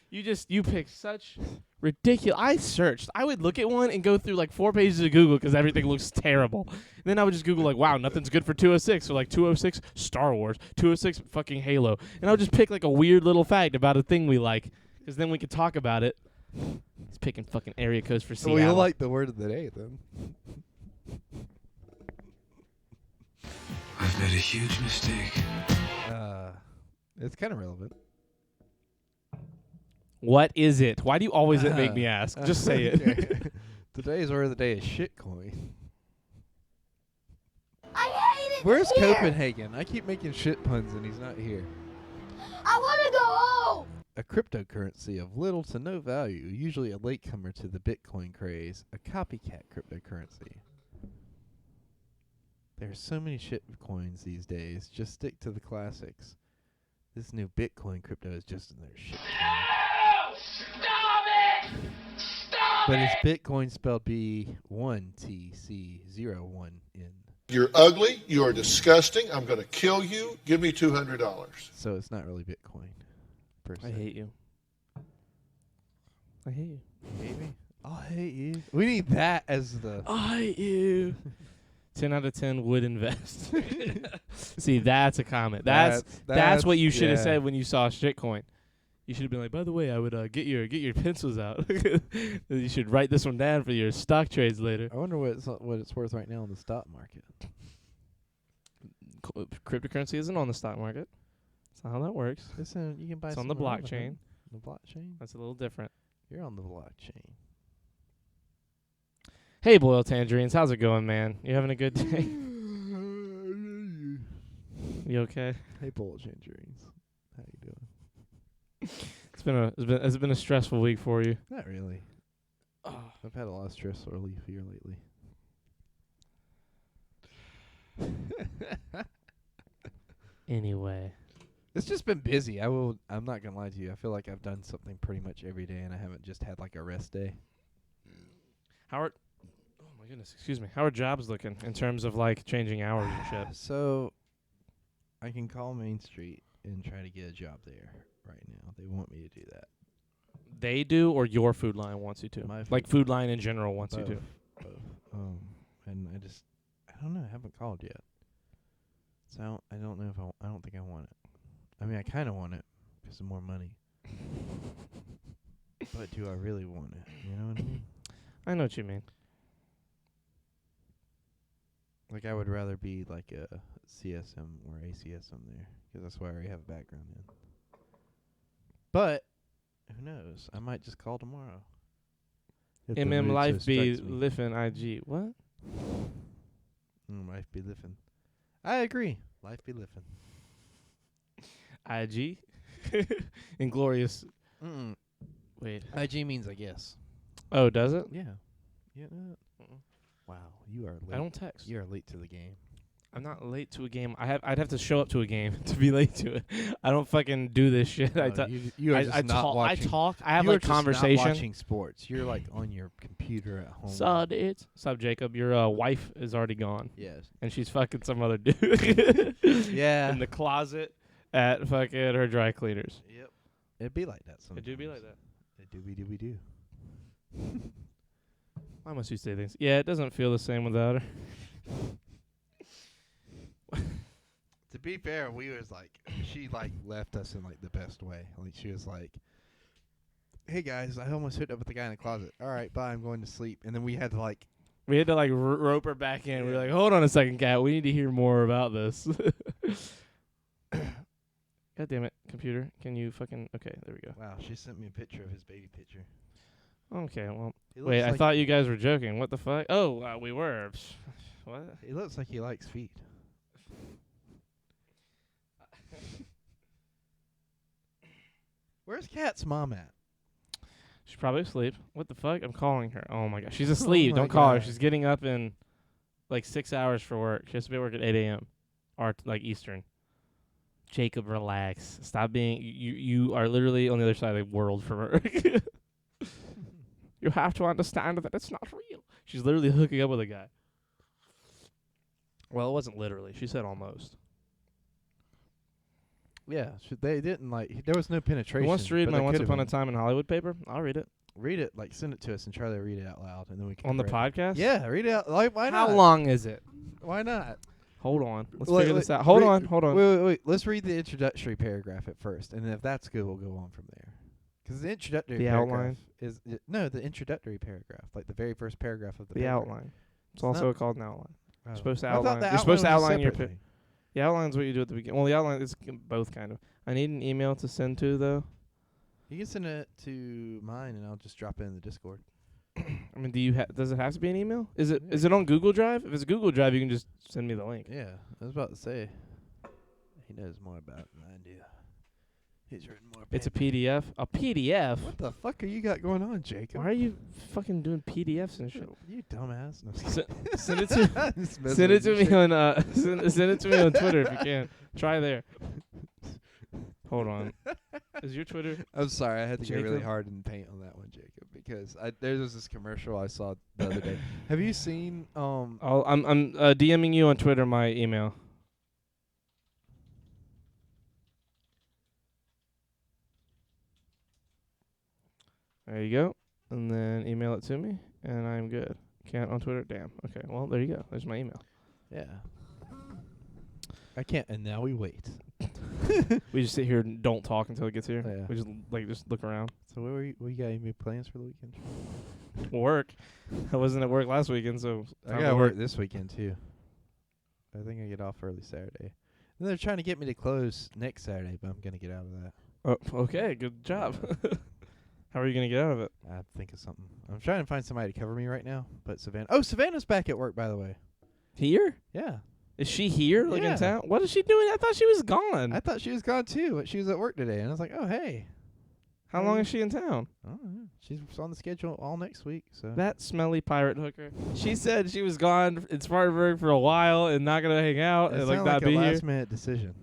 You picked such ridiculous. I searched. I would look at one and go through 4 pages of Google because everything looks terrible. And then I would just Google wow, nothing's good for 206. So 206 Star Wars, 206 fucking Halo. And I would just pick a weird little fact about a thing we like because then we could talk about it. He's picking fucking area codes for Seattle. Well, you like the word of the day then. I've made a huge mistake. It's kind of relevant. What is it? Why do you always make me ask? Just say it. Okay. Today's word of the day is shitcoin. I hate it Where's here. Copenhagen? I keep making shit puns and he's not here. I want to go home. A cryptocurrency of little to no value, usually a latecomer to the Bitcoin craze, a copycat cryptocurrency. There's so many shit coins these days. Just stick to the classics. This new Bitcoin crypto is just another shit coin. Stop it! Stop But it's Bitcoin spelled B1TC01N. You're ugly. You are disgusting. I'm going to kill you. Give me $200. So it's not really Bitcoin. Per se. I hate you. I hate you. Hate me? I'll hate you. We need that as the. I hate you. 10 out of 10 would invest. See, that's a comment. That's what you should have said when you saw shitcoin. You should have been like, by the way, I would get your pencils out. You should write this one down for your stock trades later. I wonder what it's worth right now in the stock market. Cryptocurrency isn't on the stock market. That's not how that works. Listen, you can buy. It's on the some blockchain. The blockchain. That's a little different. You're on the blockchain. Hey, Boiled Tangerines, how's it going, man? You having a good day? You okay? Hey, Boiled Tangerines. How you doing? It's been a stressful week for you. Not really. I've had a lot of stress relief here lately. Anyway, It's just been busy. I'm not gonna lie to you. I feel like I've done something pretty much every day, and I haven't just had like a rest day. oh my goodness, excuse me. How are jobs looking in terms of like changing hours and shit? So, I can call Main Street and try to get a job there right now. They want me to do that. They do, or your Food Line wants you to? My food- Like Food Line in general wants you to. Both. And I don't know. I haven't called yet. So I don't know if I don't think I want it. I mean, I kind of want it because of more money. But do I really want it? You know what I mean? I know what you mean. Like, I would rather be like a CSM or ACSM there, because that's what I already have a background in. But who knows? I might just call tomorrow. If the mood Life so be strikes me. Liffin IG. What? Life be living. I agree. Life be living. IG? Inglorious. Mm-mm. Wait. IG means I guess. Oh, does it? Yeah. Yeah. Wow, you are late. I don't text. You are late to the game. I'm not late to a game. I'd have to show up to a game to be late to it. I don't fucking do this shit. No, you are just not watching. I have you like are just not conversation. watching sports. You're like on your computer at home. Sup, Jacob? Your wife is already gone, Yes. and she's fucking some other dude. Yeah. In the closet at fucking her dry cleaners. Yep. It'd be like that sometimes. It do be like that. It do. Why must you say things? Yeah, it doesn't feel the same without her. To be fair, we was like, she like left us in like the best way. Like, she was like, "Hey guys, I almost hooked up with the guy in the closet. All right, bye. I'm going to sleep." And then we had to like, rope her back in. We were like, hold on a second, Kat. We need to hear more about this. God damn it, computer. Can you fucking... Okay, there we go. wow, she sent me a picture of his baby picture. Okay, well... He Wait, looks I like- thought you guys were joking. What the fuck? Oh, we were. What? He looks like he likes feet. Where's Kat's mom at? She's probably asleep. What the fuck? I'm calling her. Oh my god. She's asleep. my Don't call her. God. She's getting up in like 6 hours for work. She has to be at work at 8 a.m. or like Eastern. Jacob, relax. Stop being... You are literally on the other side of the world from her. You have to understand that it's not real. She's literally hooking up with a guy. Well, it wasn't literally. She said almost. Yeah, they didn't like. There was no penetration. Who wants to read but my there Once could've Upon a been. Time in Hollywood paper? I'll read it. Read it, like send it to us and try to read it out loud, and then we can On the correct podcast? it. Yeah, read it out. Like, why How not? long is it? Why not? Hold on. Let's Wait, figure wait, this out. Hold read- on. Wait. Let's read the introductory paragraph at first, and then if that's good, we'll go on from there. Because the introductory The paragraph outline? is the introductory paragraph, like the very first paragraph of the The paragraph. outline. It's It's also not- called an outline. Oh. supposed to I thought outline- the you're supposed to was a outline your separate thing. The outline's what you do at the beginning. Well, the outline is both kind of. I need an email to send to, though. You can send it to mine, and I'll just drop it in the Discord. I mean, does it have to be an email? Is it on Google Drive? If it's Google Drive, you can just send me the link. Yeah, I was about to say. He knows more about it than I do. He's written more. It's a paper. PDF. A PDF? What the fuck are you got going on, Jacob? Why are you fucking doing PDFs and shit? You dumbass. No, Send it to send it to me on send it to me on Twitter if you can. Try there. Hold on. Is your Twitter? I'm sorry, I had to get really Jacob? hard and paint on that one, Jacob, because there was this commercial I saw the other day. Have you seen I'm DMing you on Twitter my email. There you go. And then email it to me, and I'm good. Can't on Twitter? Damn. Okay, well, there you go. There's my email. Yeah. I can't, and now we wait. We just sit here and don't talk until it gets here. Yeah. We just just look around. So what you got any plans for the weekend? Work. I wasn't at work last weekend, so I time got to work this weekend too. I think I get off early Saturday. And they're trying to get me to close next Saturday, but I'm gonna get out of that. Oh, okay, good job. How are you gonna get out of it? I think of something. I'm trying to find somebody to cover me right now, but Savannah's back at work, by the way. Here? Yeah. Is she here, like Yeah. in town? What is she doing? I thought she was gone. I thought she was gone too, but she was at work today, and I was like, oh hey. How long is she in town? I don't know. She's on the schedule all next week, so. That smelly pirate hooker. She said she was gone in Spartanburg for a while and not gonna hang out It and like sounded not like be a here. last minute decision.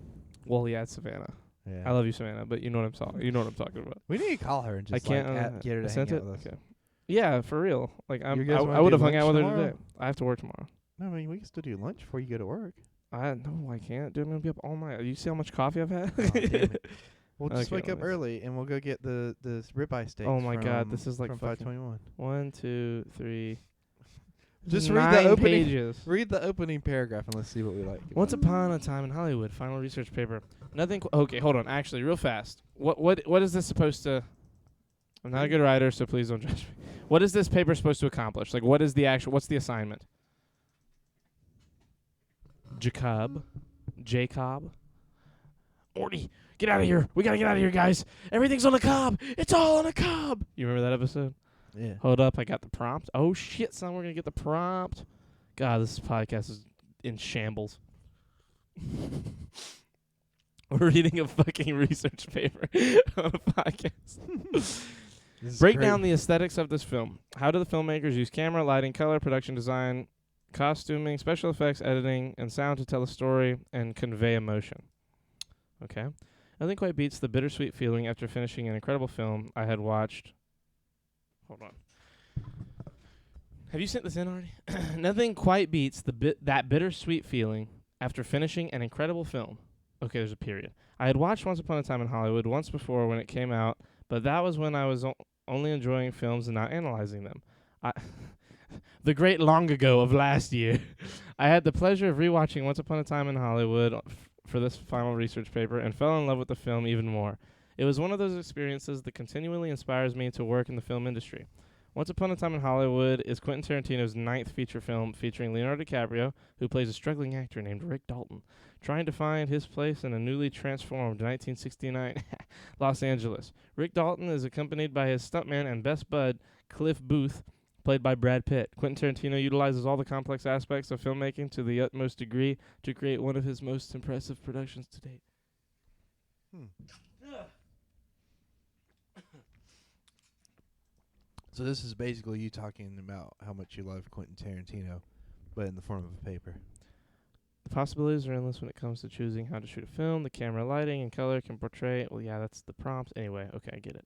Well, yeah, it's Savannah. Yeah. I love you, Savannah, but you know what I'm talking. You know what I'm talking about. We need to call her and just I can't get her to sent hang it. out with us. Okay. Yeah, for real. Like You I guys wanna would do have hung out with lunch her tomorrow? today. I have to work tomorrow. No, I mean we can still do lunch before you go to work. No, I can't. Dude, I'm gonna be up all night. You see how much coffee I've had? Oh, damn it. We'll just Okay, wake up let me see. early and we'll go get the ribeye steaks. Oh my God, from- this is like from fucking 521. 1, 2, 3. Just Nine read the opening pages. Read the opening paragraph and let's see what we like. Once upon a time in Hollywood, final research paper. Nothing. Okay, hold on. Actually, real fast. What is this supposed to? I'm not a good writer, so please don't judge me. What is this paper supposed to accomplish? Like, what is the actual? What's the assignment? Jacob. Morty, get out of here. We gotta get out of here, guys. Everything's on a cob. It's all on a cob. You remember that episode? Yeah. Hold up, I got the prompt. Oh shit, son, we're gonna get the prompt. God, this podcast is in shambles. We're reading a fucking research paper on a podcast. Break down the aesthetics of this film. How do the filmmakers use camera, lighting, color, production design, costuming, special effects, editing, and sound to tell a story and convey emotion? Okay. Nothing quite beats the bittersweet feeling after finishing an incredible film I had watched. Hold on. Have you sent this in already? Nothing quite beats that bittersweet feeling after finishing an incredible film. Okay, there's a period. I had watched Once Upon a Time in Hollywood once before when it came out, but that was when I was only enjoying films and not analyzing them. The great long ago of last year. I had the pleasure of rewatching Once Upon a Time in Hollywood for this final research paper and fell in love with the film even more. It was one of those experiences that continually inspires me to work in the film industry. Once Upon a Time in Hollywood is Quentin Tarantino's 9th feature film featuring Leonardo DiCaprio, who plays a struggling actor named Rick Dalton, trying to find his place in a newly transformed 1969 Los Angeles. Rick Dalton is accompanied by his stuntman and best bud, Cliff Booth, played by Brad Pitt. Quentin Tarantino utilizes all the complex aspects of filmmaking to the utmost degree to create one of his most impressive productions to date. So this is basically you talking about how much you love Quentin Tarantino, but in the form of a paper. The possibilities are endless when it comes to choosing how to shoot a film. The camera, lighting, and color can portray. Well, yeah, that's the prompt. Anyway, okay, I get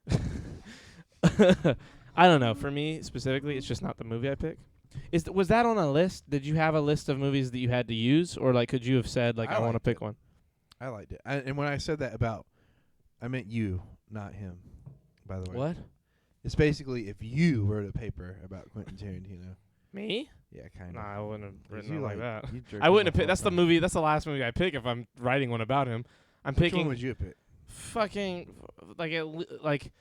it. I don't know. For me specifically, it's just not the movie I pick. Was that on a list? Did you have a list of movies that you had to use, or like could you have said like I want to liked pick it. one? I liked it. And when I said that I meant you, not him, by the way. What? It's basically if you wrote a paper about Quentin Tarantino. Me? Yeah, kind of. Nah, I wouldn't have written it you like that. you jerk I wouldn't him have picked. off That's the all movie. That's the last movie I pick if I'm writing one about him. I'm Which picking one would you pick? fucking like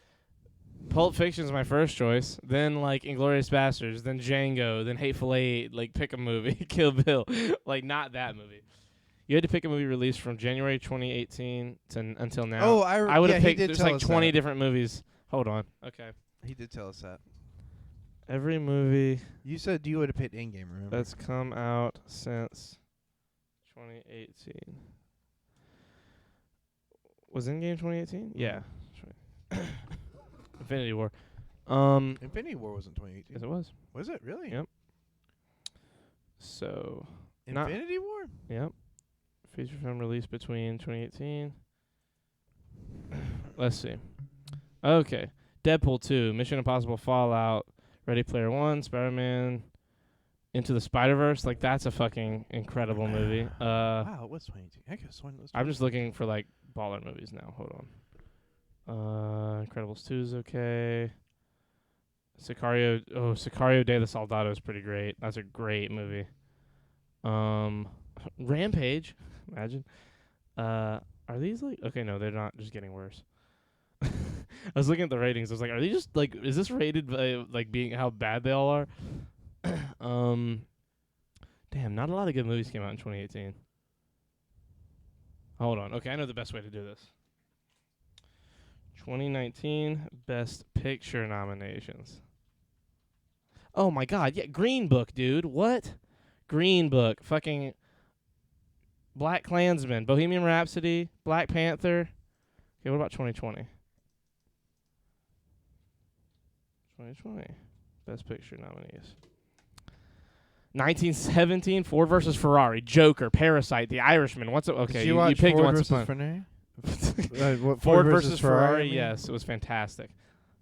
Pulp Fiction's my first choice. Then like Inglourious Basterds. Then Django. Then Hateful Eight. Like pick a movie. Kill Bill. Like not that movie. You had to pick a movie released from January 2018 until now. Oh, I would have he picked. did There's tell like us 20 that. different movies. Hold on. Okay. He did tell us that. Every movie You said you would have picked Endgame, remember? that's come out since 2018. Was Endgame 2018? Yeah. Infinity War. Infinity War wasn't 2018. Yes, it was. Was it really? Yep. So, not- Infinity War? yep. Feature film released between 2018. Let's see. Okay. Deadpool 2, Mission Impossible Fallout, Ready Player One, Spider-Man, Into the Spider-Verse. Like, that's a fucking incredible movie. Wow, it was 2018. I could have sworn it was I'm just looking for, like, baller movies now. Hold on. Incredibles 2 is okay. Sicario Day of the Soldado is pretty great. That's a great movie. Rampage. Imagine. Are these, like... Okay, no, they're not. Just getting worse. I was looking at the ratings. I was like, are they just, like... Is this rated by, like, being how bad they all are? Damn, not a lot of good movies came out in 2018. Hold on. Okay, I know the best way to do this. 2019 Best Picture nominations. Oh my god, yeah, Green Book, dude. What? Green Book. Fucking Black Klansman, Bohemian Rhapsody, Black Panther. Okay, what about 2020? 2020 Best Picture nominees. 1917, Ford versus Ferrari, Joker, Parasite, The Irishman. Okay? you You picked Ford Once versus Upon. Ferrari? Ford versus Ferrari, I mean? yes, it was fantastic.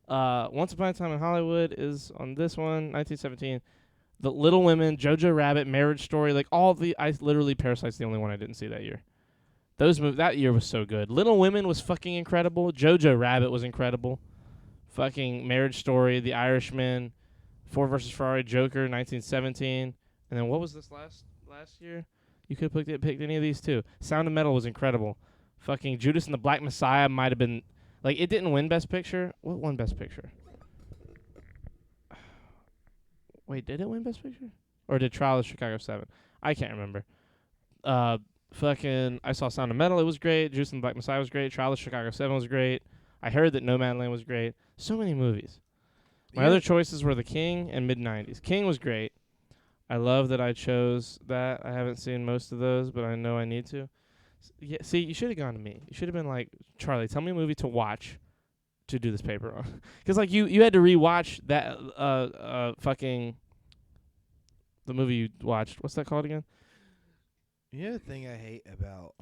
Once Upon a Time in Hollywood is on this one, 1917. The Little Women, Jojo Rabbit, Marriage Story, like Parasite's the only one I didn't see that year. That year was so good. Little Women was fucking incredible. Jojo Rabbit was incredible. Fucking Marriage Story, The Irishman, Ford versus Ferrari, Joker, 1917. And then what was this last year? You could have picked any of these too. Sound of Metal was incredible. Fucking Judas and the Black Messiah might have been... Like, it didn't win Best Picture. What won Best Picture? Wait, did it win Best Picture? Or did Trial of Chicago 7? I can't remember. I saw Sound of Metal. It was great. Judas and the Black Messiah was great. Trial of Chicago 7 was great. I heard that Nomadland was great. So many movies. My other choices were The King and Mid-90s. King was great. I love that I chose that. I haven't seen most of those, but I know I need to. Yeah, see, you should have gone to me. You should have been like, Charlie, tell me a movie to watch to do this paper on. Because, like, you had to rewatch that, fucking, the movie you watched. What's that called again? You know the thing I hate about,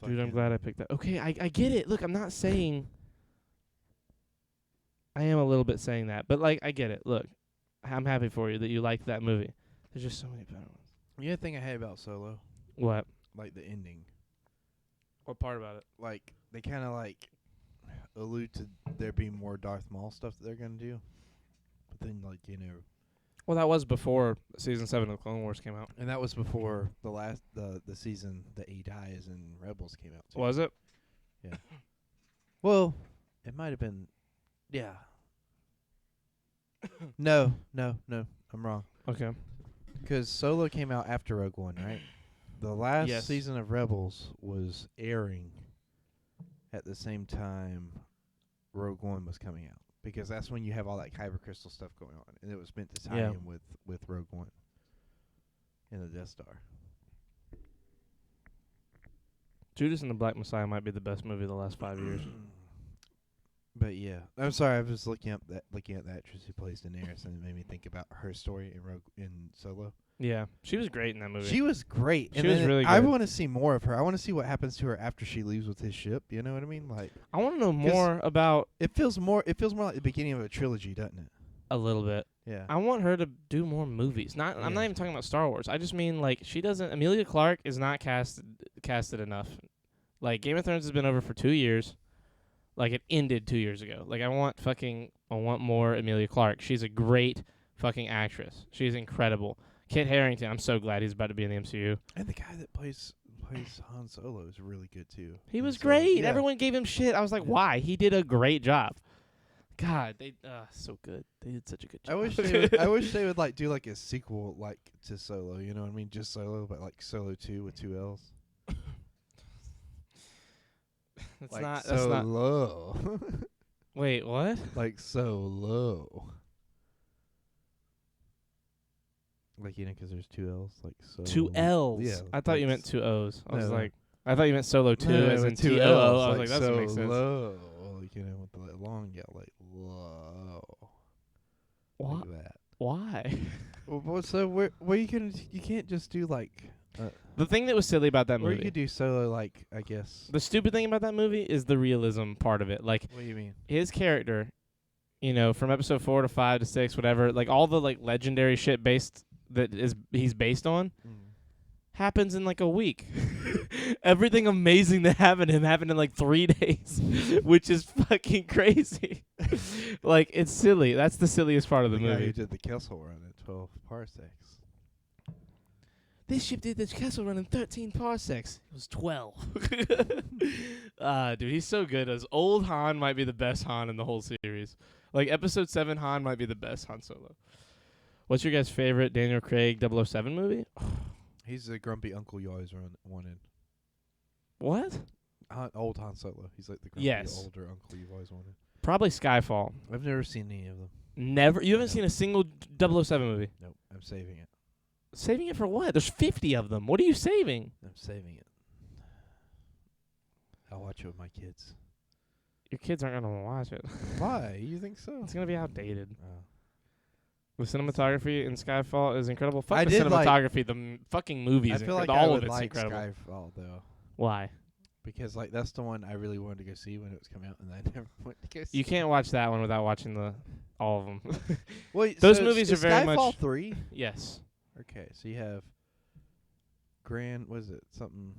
Dude, I'm glad I picked that. Okay, I get it. Look, I'm not saying, I am a little bit saying that. But, like, I get it. Look, I'm happy for you that you liked that movie. There's just so many better ones. You know the thing I hate about Solo? What? Like, the ending. What part about it? Like, they kind of, like, allude to there being more Darth Maul stuff that they're going to do. But then, like, you know... Well, that was before Season 7 of Clone Wars came out. And that was before the season that he dies and Rebels came out, too. Was it? Yeah. Well, it might have been... Yeah. No. I'm wrong. Okay. Because Solo came out after Rogue One, right? The last Yes. season of Rebels was airing at the same time Rogue One was coming out. Because that's when you have all that Kyber crystal stuff going on. And it was meant to tie in with Rogue One and the Death Star. Judas and the Black Messiah might be the best movie of the last 5 years. But yeah, I'm sorry. I was looking at the actress who plays Daenerys, and it made me think about her story in Solo. Yeah, she was great in that movie. She was great. She was really I good. want to see more of her. I want to see what happens to her after she leaves with his ship. You know what I mean? Like, I want to know more about it feels more like the beginning of a trilogy, doesn't it? a little bit. Yeah. I want her to do more movies. I'm Yeah. not even talking about Star Wars. I just mean like she doesn't. Emilia Clarke is not casted enough. Like Game of Thrones has been over for 2 years. Like it ended 2 years ago. Like I want more Emilia Clarke. She's a great fucking actress. She's incredible. Kit Harington, I'm so glad he's about to be in the MCU. And the guy that plays Han Solo is really good too. He was So, great. yeah. Everyone gave him shit. I was like, Yeah. why? He did a great job. God, they so good. They did such a good job. I wish they would like do like a sequel like to Solo. You know what I mean? Just Solo, but like Solo 2 with 2 L's. It's like not. so That's not. low. Wait, what? Like so low. Like, you know, 'cause there's 2 L's. Like so. Two L's. Yeah. I thought like you meant 2 O's. I was no. like, I thought you meant solo 2 as in two T O L's. O. I was like, that so doesn't make sense. low. Like, you know, with the long L, like low. What? Like that. Why? Well, so where you can you can't just do like. The thing that was silly about that Or you movie. could do solo, like, I guess. The stupid thing about that movie is the realism part of it. Like What do you mean? his character, you know, from episode 4 to 5 to 6, whatever, like all the like legendary shit he's based on happens in like a week. Everything amazing that happened to him happened in like 3 days, which is fucking crazy. Like, it's silly. That's the silliest part of the guy movie. who did the Kessel Run at 12 parsecs. This ship did the Kessel Run in 13 parsecs. It was 12. Dude, he's so good. As old Han might be the best Han in the whole series. Like, episode 7 Han might be the best Han Solo. What's your guys' favorite Daniel Craig 007 movie? He's the grumpy uncle you always wanted. What? Old Han Solo. He's like the grumpy Yes. older uncle you've always wanted. Probably Skyfall. I've never seen any of them. Never? You haven't No. seen a single 007 movie? Nope. I'm saving it. Saving it for what? There's 50 of them. What are you saving? I'm saving it. I'll watch it with my kids. Your kids aren't going to watch it. Why? You think so? It's going to be outdated. Oh. The cinematography in Skyfall is incredible. Fuck I the did like- cinematography. The fucking movie I is feel like incredible. I All would of it's like incredible. Skyfall, though. Why? Because, like, that's the one I really wanted to go see when it was coming out, and I never went to go see You can't watch that one without watching all of them. Wait, Those so movies is are very Skyfall much- 3? Yes. Okay, so you have was it something?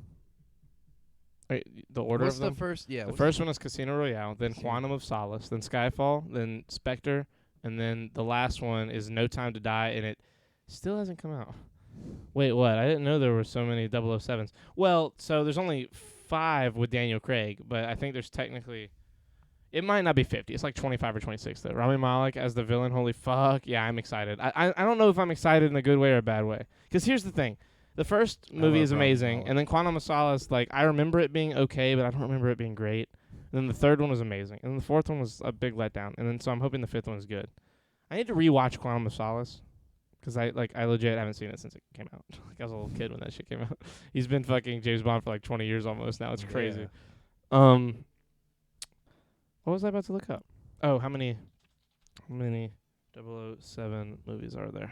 Wait, the order What's of them? the first? Yeah, The what's first one is Casino Royale, then Casino- Quantum of Solace, then Skyfall, then Spectre, and then the last one is No Time to Die, and it still hasn't come out. Wait, what? I didn't know there were so many 007s. Well, so there's only 5 with Daniel Craig, but I think there's technically... It might not be 50. It's like 25 or 26, though. Rami Malek as the villain, holy fuck. Yeah, I'm excited. I don't know if I'm excited in a good way or a bad way. Because here's the thing. The first movie love is Rami amazing, Malek. and then Quantum of Solace, like, I remember it being okay, but I don't remember it being great. And then the third one was amazing. And then the fourth one was a big letdown. And then so I'm hoping the fifth one is good. I need to rewatch Quantum of Solace. Because I legit haven't seen it since it came out. Like, I was a little kid when that shit came out. He's been fucking James Bond for like 20 years almost now. It's crazy. Yeah. What was I about to look up? Oh, how many 007 movies are there?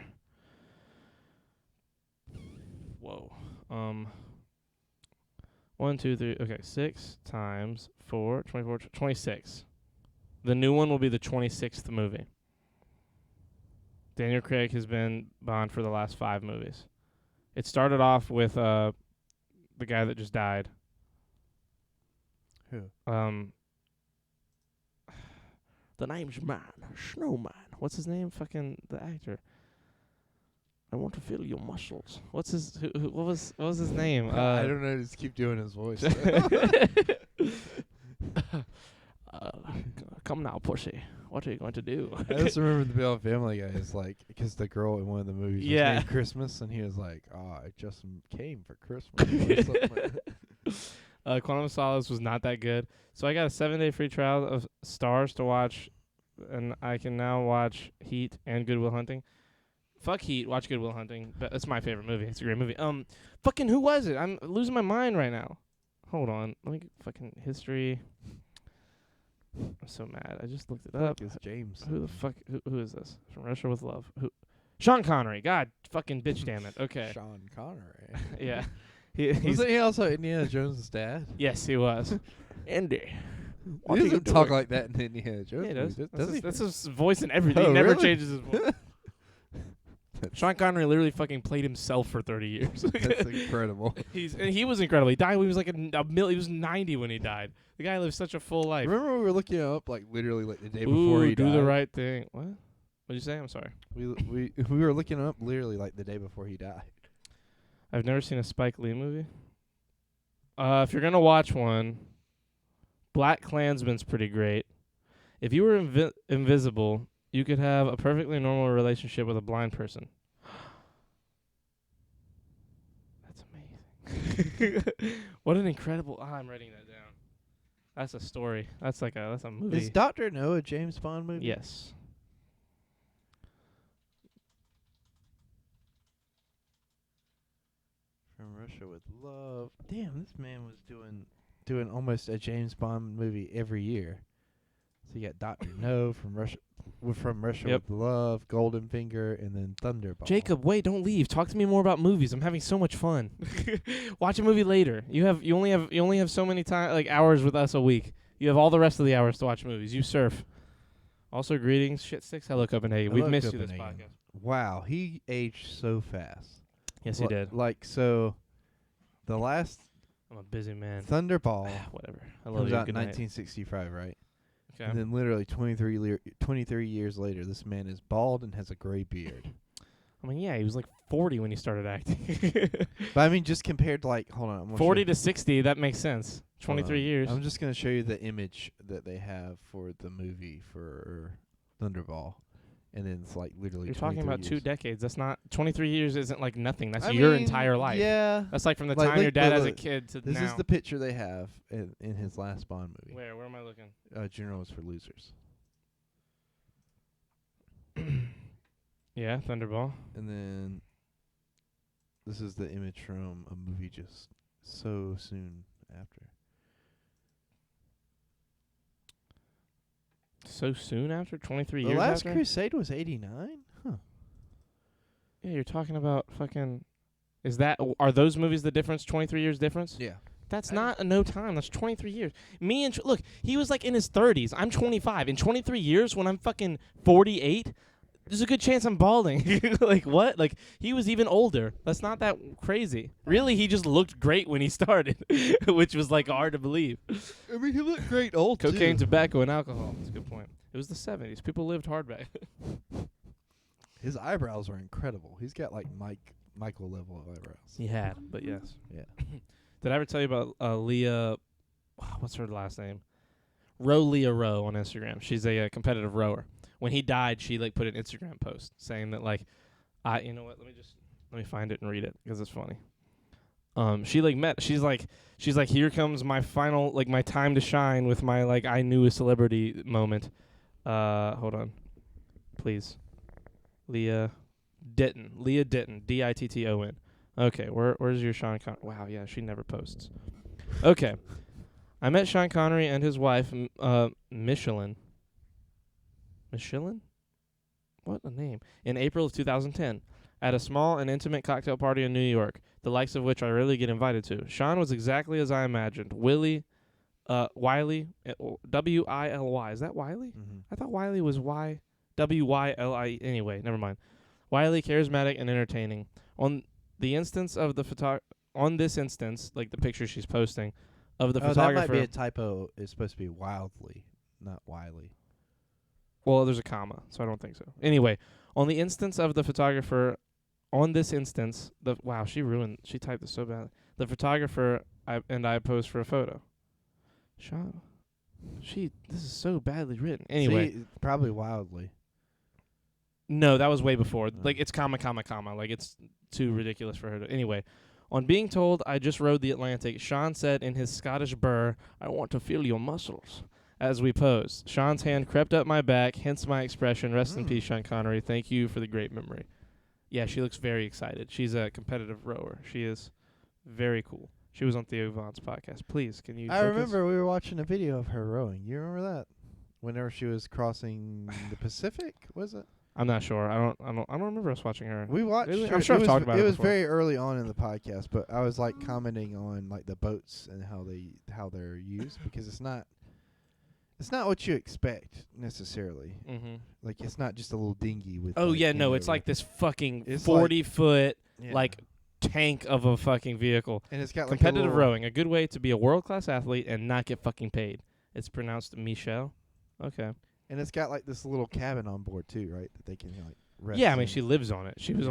Whoa. 1, 2, 3. Okay, 6 times 4, 24, 26. The new one will be the 26th movie. Daniel Craig has been Bond for the last 5 movies. It started off with the guy that just died. Who? The name's mine, Snowman. What's his name? Fucking the actor. I want to feel your muscles. What's his? What was his name? I don't know. Just keep doing his voice. Come now, pussy. What are you going to do? I just remember the Bill Family Guy is like, because the girl in one of the movies was Yeah. named Christmas, and he was like, I just came for Christmas. Or something like that. Quantum of Solace was not that good. So I got a 7-day free trial of Stars to watch, and I can now watch Heat and Good Will Hunting. Fuck Heat, watch Good Will Hunting. But that's my favorite movie. It's a great movie. Fucking who was it? I'm losing my mind right now. Hold on. Let me get fucking history. I'm so mad. I just looked it up. It's James. Who the fuck? Who is this? From Russia with Love. Who? Sean Connery. God fucking bitch damn it. Okay. Sean Connery. Yeah. He's Wasn't he also Indiana Jones' dad? yes, he was. Andy. He doesn't talk like that in Indiana Jones. Yeah, he does. movies, That's, he? his, that's his voice and everything. Oh, He never really? changes his voice. Sean Connery literally fucking played himself for 30 years. That's incredible. And he was incredible. He died when he was like he was 90 when he died. The guy lived such a full life. Remember we were looking him up like literally like the day Ooh, before he do died. the right thing. What? What'd you say? I'm sorry. We were looking him up literally like the day before he died. I've never seen a Spike Lee movie. If you're gonna watch one, Black Klansman's pretty great. If you were invisible, you could have a perfectly normal relationship with a blind person. That's amazing. What an incredible... I'm writing that down. That's a story. That's a movie. Is Dr. No a James Bond movie? Yes. From Russia with Love. Damn, this man was doing almost a James Bond movie every year. So you got Dr. No from Russia Yep. with Love, Goldenfinger, and then Thunderball. Jacob, wait, don't leave. Talk to me more about movies. I'm having so much fun. Watch a movie later. You only have so many hours with us a week. You have all the rest of the hours to watch movies. You surf. Also, greetings, shit sticks. Hello, Copenhagen. We've Hello, missed you this Copenhagen. podcast. Wow, he aged so fast. Yes, he did. So, the last I'm a busy man. Thunderball Whatever. I love comes you. out in Good night. 1965, right? Okay. And then literally 23 years later, this man is bald and has a gray beard. I mean, yeah, he was like 40 when he started acting. But I mean, just compared to hold on. I'm gonna 40 show to 60, that makes sense. Hold 23 on. years. I'm just going to show you the image that they have for the movie for Thunderball. And then it's literally You're talking about 2 years. decades. That's not 23 years. Isn't like nothing. That's I your mean, entire life. Yeah. That's like from the Like, time your look, dad look, as a look. kid to This now. is the picture they have in his last Bond movie. Where am I looking? General is for Losers. Yeah, Thunderball. And then this is the image from a movie just so soon after. So soon after 23 The years Last after. Crusade was 89? Huh. Yeah, you're talking about fucking. Are those movies the difference? 23 years difference? Yeah. That's not a no time. That's 23 years. Me and look, he was like in his 30s. I'm 25. In 23 years, when I'm fucking 48, there's a good chance I'm balding. Like what? Like he was even older. That's not that crazy. Really, he just looked great when he started, which was like hard to believe. I mean, he looked great old, Cocaine, tobacco, and alcohol. That's a good point. It was the 70s. People lived hard back then. His eyebrows are incredible. He's got Michael level of eyebrows. He had, but yes. Yeah. Did I ever tell you about Leah? What's her last name? Leah Rowe on Instagram. She's a competitive rower. When he died, she put an Instagram post saying that you know what? Let me find it and read it because it's funny. She's like here comes my final my time to shine with my I knew a celebrity moment. Hold on, please. Leah Ditton, Ditton. Okay, where's your Sean Connery? Wow, yeah, she never posts. Okay. I met Sean Connery and his wife, Michelin? What a name. In April of 2010, at a small and intimate cocktail party in New York, the likes of which I rarely get invited to. Sean was exactly as I imagined. Wiley, W-I-L-Y. Is that Wiley? Mm-hmm. I thought Wiley was W-Y-L-I. Anyway, never mind. Wiley, charismatic, and entertaining. On this instance, the picture she's posting of the photographer. That might be a typo. It's supposed to be Wildly, not Wiley. Well, there's a comma, so I don't think so. Anyway, on the instance of the photographer, she typed this so bad. The photographer I posed for a photo. This is so badly written. Anyway. See, probably Wildly. No, that was way before. It's comma, comma, comma. It's too ridiculous for her to. Anyway, on being told I just rode the Atlantic, Sean said in his Scottish burr, "I want to feel your muscles." As we posed, Sean's hand crept up my back, hence my expression, "Rest in peace, Sean Connery. Thank you for the great memory." Yeah, she looks very excited. She's a competitive rower. She is very cool. She was on Theo Vaughn's podcast. Please, can you I focus? remember we were watching a video of her rowing. You remember that? Whenever she was crossing the Pacific, was it? I'm not sure. I don't remember us watching her. We watched. Really? her. I'm sure it I've was, talked about it was before. very early on in the podcast, but I was commenting on the boats and how they're used because it's not what you expect necessarily. Mm-hmm. It's not just a little dinghy with. Oh yeah, no, it's handover. like this fucking It's 40-foot Yeah. tank of a fucking vehicle. and it's got Competitive a little, rowing, a good way to be a world-class athlete and not get fucking paid. It's pronounced Michelle. Okay. and it's got this little cabin on board too, right? That they can rest Yeah, I mean in. she lives on it. She was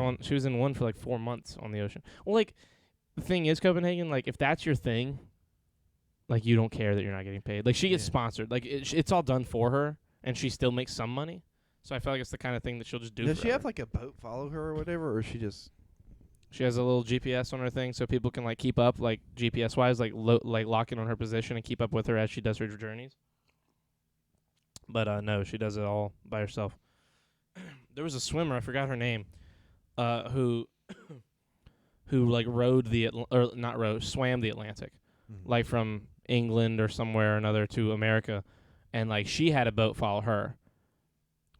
in one for 4 months on the ocean. Well, the thing is, Copenhagen, if that's your thing, you don't care that you're not getting paid. She gets Yeah. sponsored. It's all done for her, and she still makes some money. So I feel like it's the kind of thing that she'll just do. Does she forever. have a boat follow her or whatever, or she just She has a little GPS on her thing, so people can like keep up, like GPS wise, like like lock in on her position and keep up with her as she does her journeys. But no, she does it all by herself. There was a swimmer, I forgot her name, who like swam the Atlantic, like from England or somewhere or another to America, and like she had a boat follow her.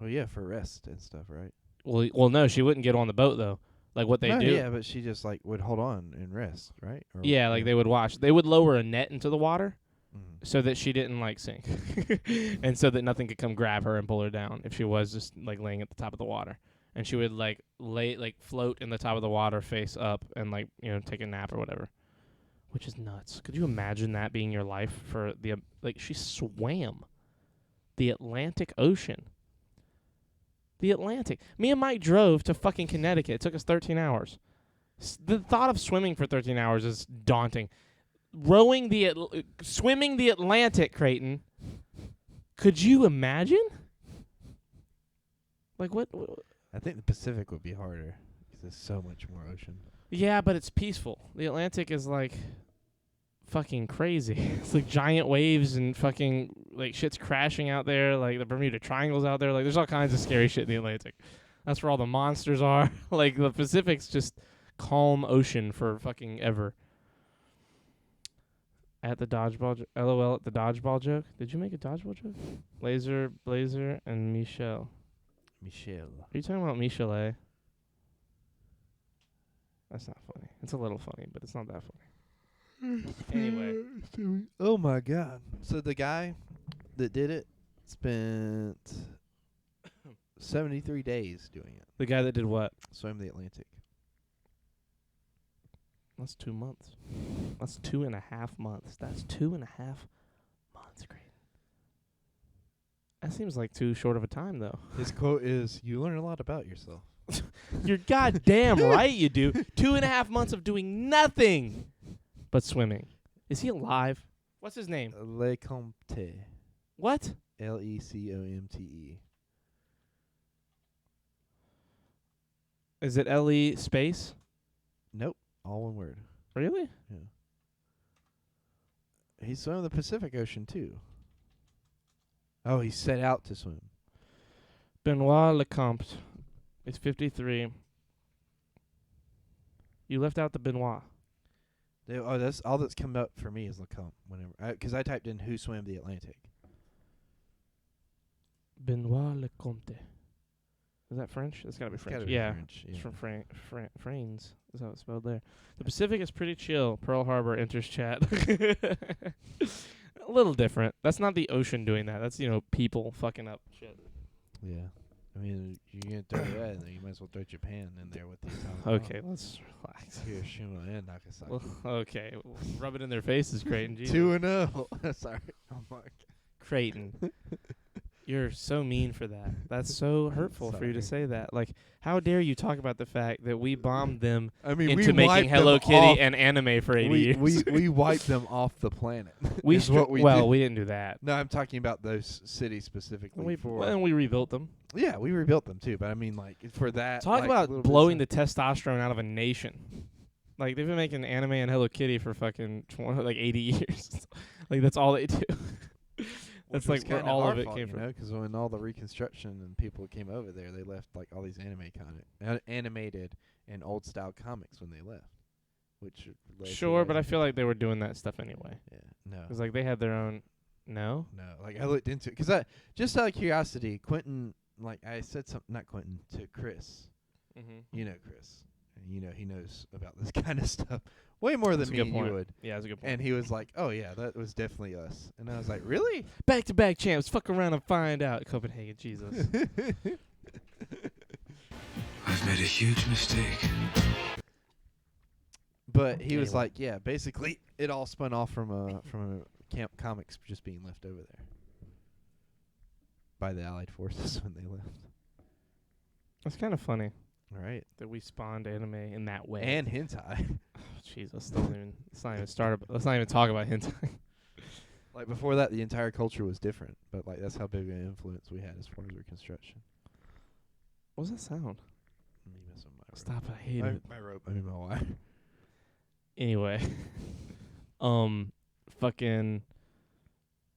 Oh yeah, for rest and stuff, right? Well, no, she wouldn't get on the boat though. Like what they do. Yeah, but she just like would hold on and rest, right? Or Yeah, like they would watch. They would lower a net into the water so that she didn't like sink, and so that nothing could come grab her and pull her down if she was just like laying at the top of the water. And she would like float in the top of the water face up and like take a nap or whatever, which is nuts. Could you imagine that being your life for the she swam the Atlantic Ocean. The Atlantic. Me and Mike drove to fucking Connecticut. It took us 13 hours. The thought of swimming for 13 hours is daunting. Swimming the Atlantic, Creighton. Could you imagine? Like what? I think the Pacific would be harder because there's so much more ocean. Yeah, but it's peaceful. The Atlantic is like fucking crazy. It's like giant waves and fucking like shit's crashing out there. Like the Bermuda Triangle's out there. Like there's all kinds of scary shit in the Atlantic. That's where all the monsters are. Like the Pacific's just calm ocean for fucking ever. At the dodgeball, LOL at the dodgeball joke. Did you make a dodgeball joke? Laser, Blazer, and Michelle. Michelle. Are you talking about Michelet? That's not funny. It's a little funny, but it's not that funny. Anyway. Oh my god. So the guy that did it spent 73 days doing it. The guy that did what? Swam the Atlantic. That's 2 months. That's 2.5 months. That's 2.5 months, great. That seems like too short of a time, though. His quote is, "You learn a lot about yourself." You're goddamn right you do. 2.5 months of doing nothing but swimming. Is he alive? What's his name? Lecomte. What? Lecomte. Is it L-E space? Nope. All one word. Really? Yeah. He swam the Pacific Ocean too. Oh, he set out to swim. Benoit Lecomte. It's 53. You left out the Benoit. That's all that's come up for me is Lecomte. Whenever, because I typed in who swam the Atlantic. Benoit Lecomte. Is that French? That's gotta be It's French. gotta be Yeah. French, It's yeah. from France. That's how it's spelled there. The Pacific is pretty chill. Pearl Harbor enters chat. A little different. That's not the ocean doing that. That's, people fucking up shit. Yeah. I mean, you're going to throw that in there. You might as well throw Japan in there with the atomic bomb. Okay, let's relax. Hiroshima and Nagasaki. Well, okay. Rub it in their faces, Creighton. Jesus. 2-0. Sorry. Oh, my God. Creighton. You're so mean for that. That's so hurtful for you to Sorry. say that. Like, how dare you talk about the fact that we bombed them I mean, into we making wiped them Hello Kitty off. and anime for 80 years. We wiped them off the planet. We is what we did. we didn't do that. No, I'm talking about those cities specifically. And we rebuilt them. Yeah, we rebuilt them too. But I mean, like for that. Talk like, about little bit blowing the of testosterone out of a nation. Like they've been making anime and Hello Kitty for fucking 80 years. Like that's all they do. That's which was like where kinda all our of it fault, came from. Because when all the reconstruction and people came over there, they left like all these animated and old style comics when they left. Which led to Sure, but I rising- feel like they were doing that stuff anyway. Yeah, no, Because like they had their own. No. no. Like I looked into it because just out of curiosity, Quentin. Like I said something, not Quentin, to Chris. Mm-hmm. You know Chris, and he knows about this kind of stuff way more That's than a me good and point. you would. Yeah, that's a good point. And he was like, "Oh yeah, that was definitely us." And I was like, "Really?" Back-to-back champs. Fuck around and find out. Copenhagen, Jesus. I've made a huge mistake. But he was Anyway. like, "Yeah, basically, it all spun off from a camp comics just being left over there by the Allied forces when they left." That's kind of funny All right, that we spawned anime in that way. and hentai. Jesus, let's not even start. Let's not even talk about hentai. Like before that, the entire culture was different. But like that's how big an influence we had as far as Reconstruction. What was that sound? Let me mess with my Stop, I hate My, it. my rope. I mean my wire. Anyway. Fucking.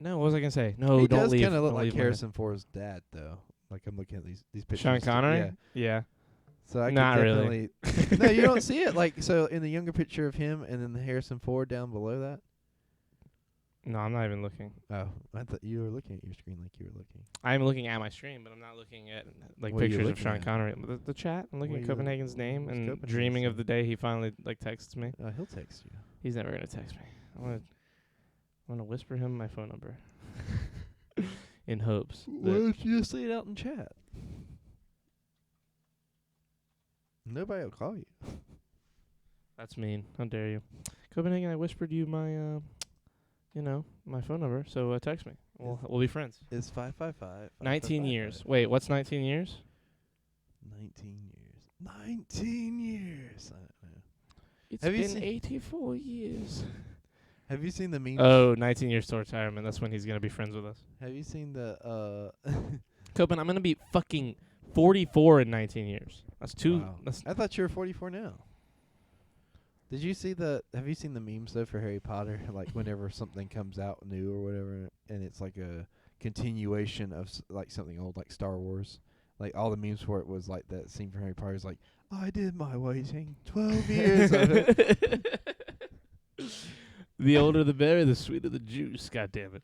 No, what was I gonna say? No, He don't does leave. kind of look Don't like leave my- Harrison Ford's dad, though. Like I'm looking at these pictures. Sean Connery? Yeah. Yeah. So I Not could really. definitely. No, you don't see it. Like so, in the younger picture of him, and then the Harrison Ford down below that. No, I'm not even looking. Oh, I thought you were looking at your screen like you were looking. I'm looking at my stream, but I'm not looking at like What are you pictures of looking Sean at? Connery. The chat. I'm looking What at are you Copenhagen's name what's and Copenhagen's dreaming of name? the day he finally like texts me. He'll text you. He's never gonna text me. I'm gonna whisper him my phone number in hopes. Why That don't you just say it out in chat? Nobody will call you. that's mean. How dare you, Copenhagen? I whispered you my my phone number. So text me. We'll be friends. It's 555. 19 years. Wait, what's 19 years? 19 years. 19 years. I don't know. It's Have you been seen- 84 years. Have you seen the meme? Oh, 19 years to retirement. That's when he's gonna be friends with us. Have you seen the Copen, I'm gonna be fucking 44 in 19 years. That's too. Wow. That's I thought you were 44 now. Did you see have you seen the memes though for Harry Potter? Like whenever something comes out new or whatever, and it's like a continuation of like something old, like Star Wars. Like all the memes for it was like that scene from Harry Potter is like, I did my waiting 12 years of it. the older the berry, the sweeter the juice. God damn it.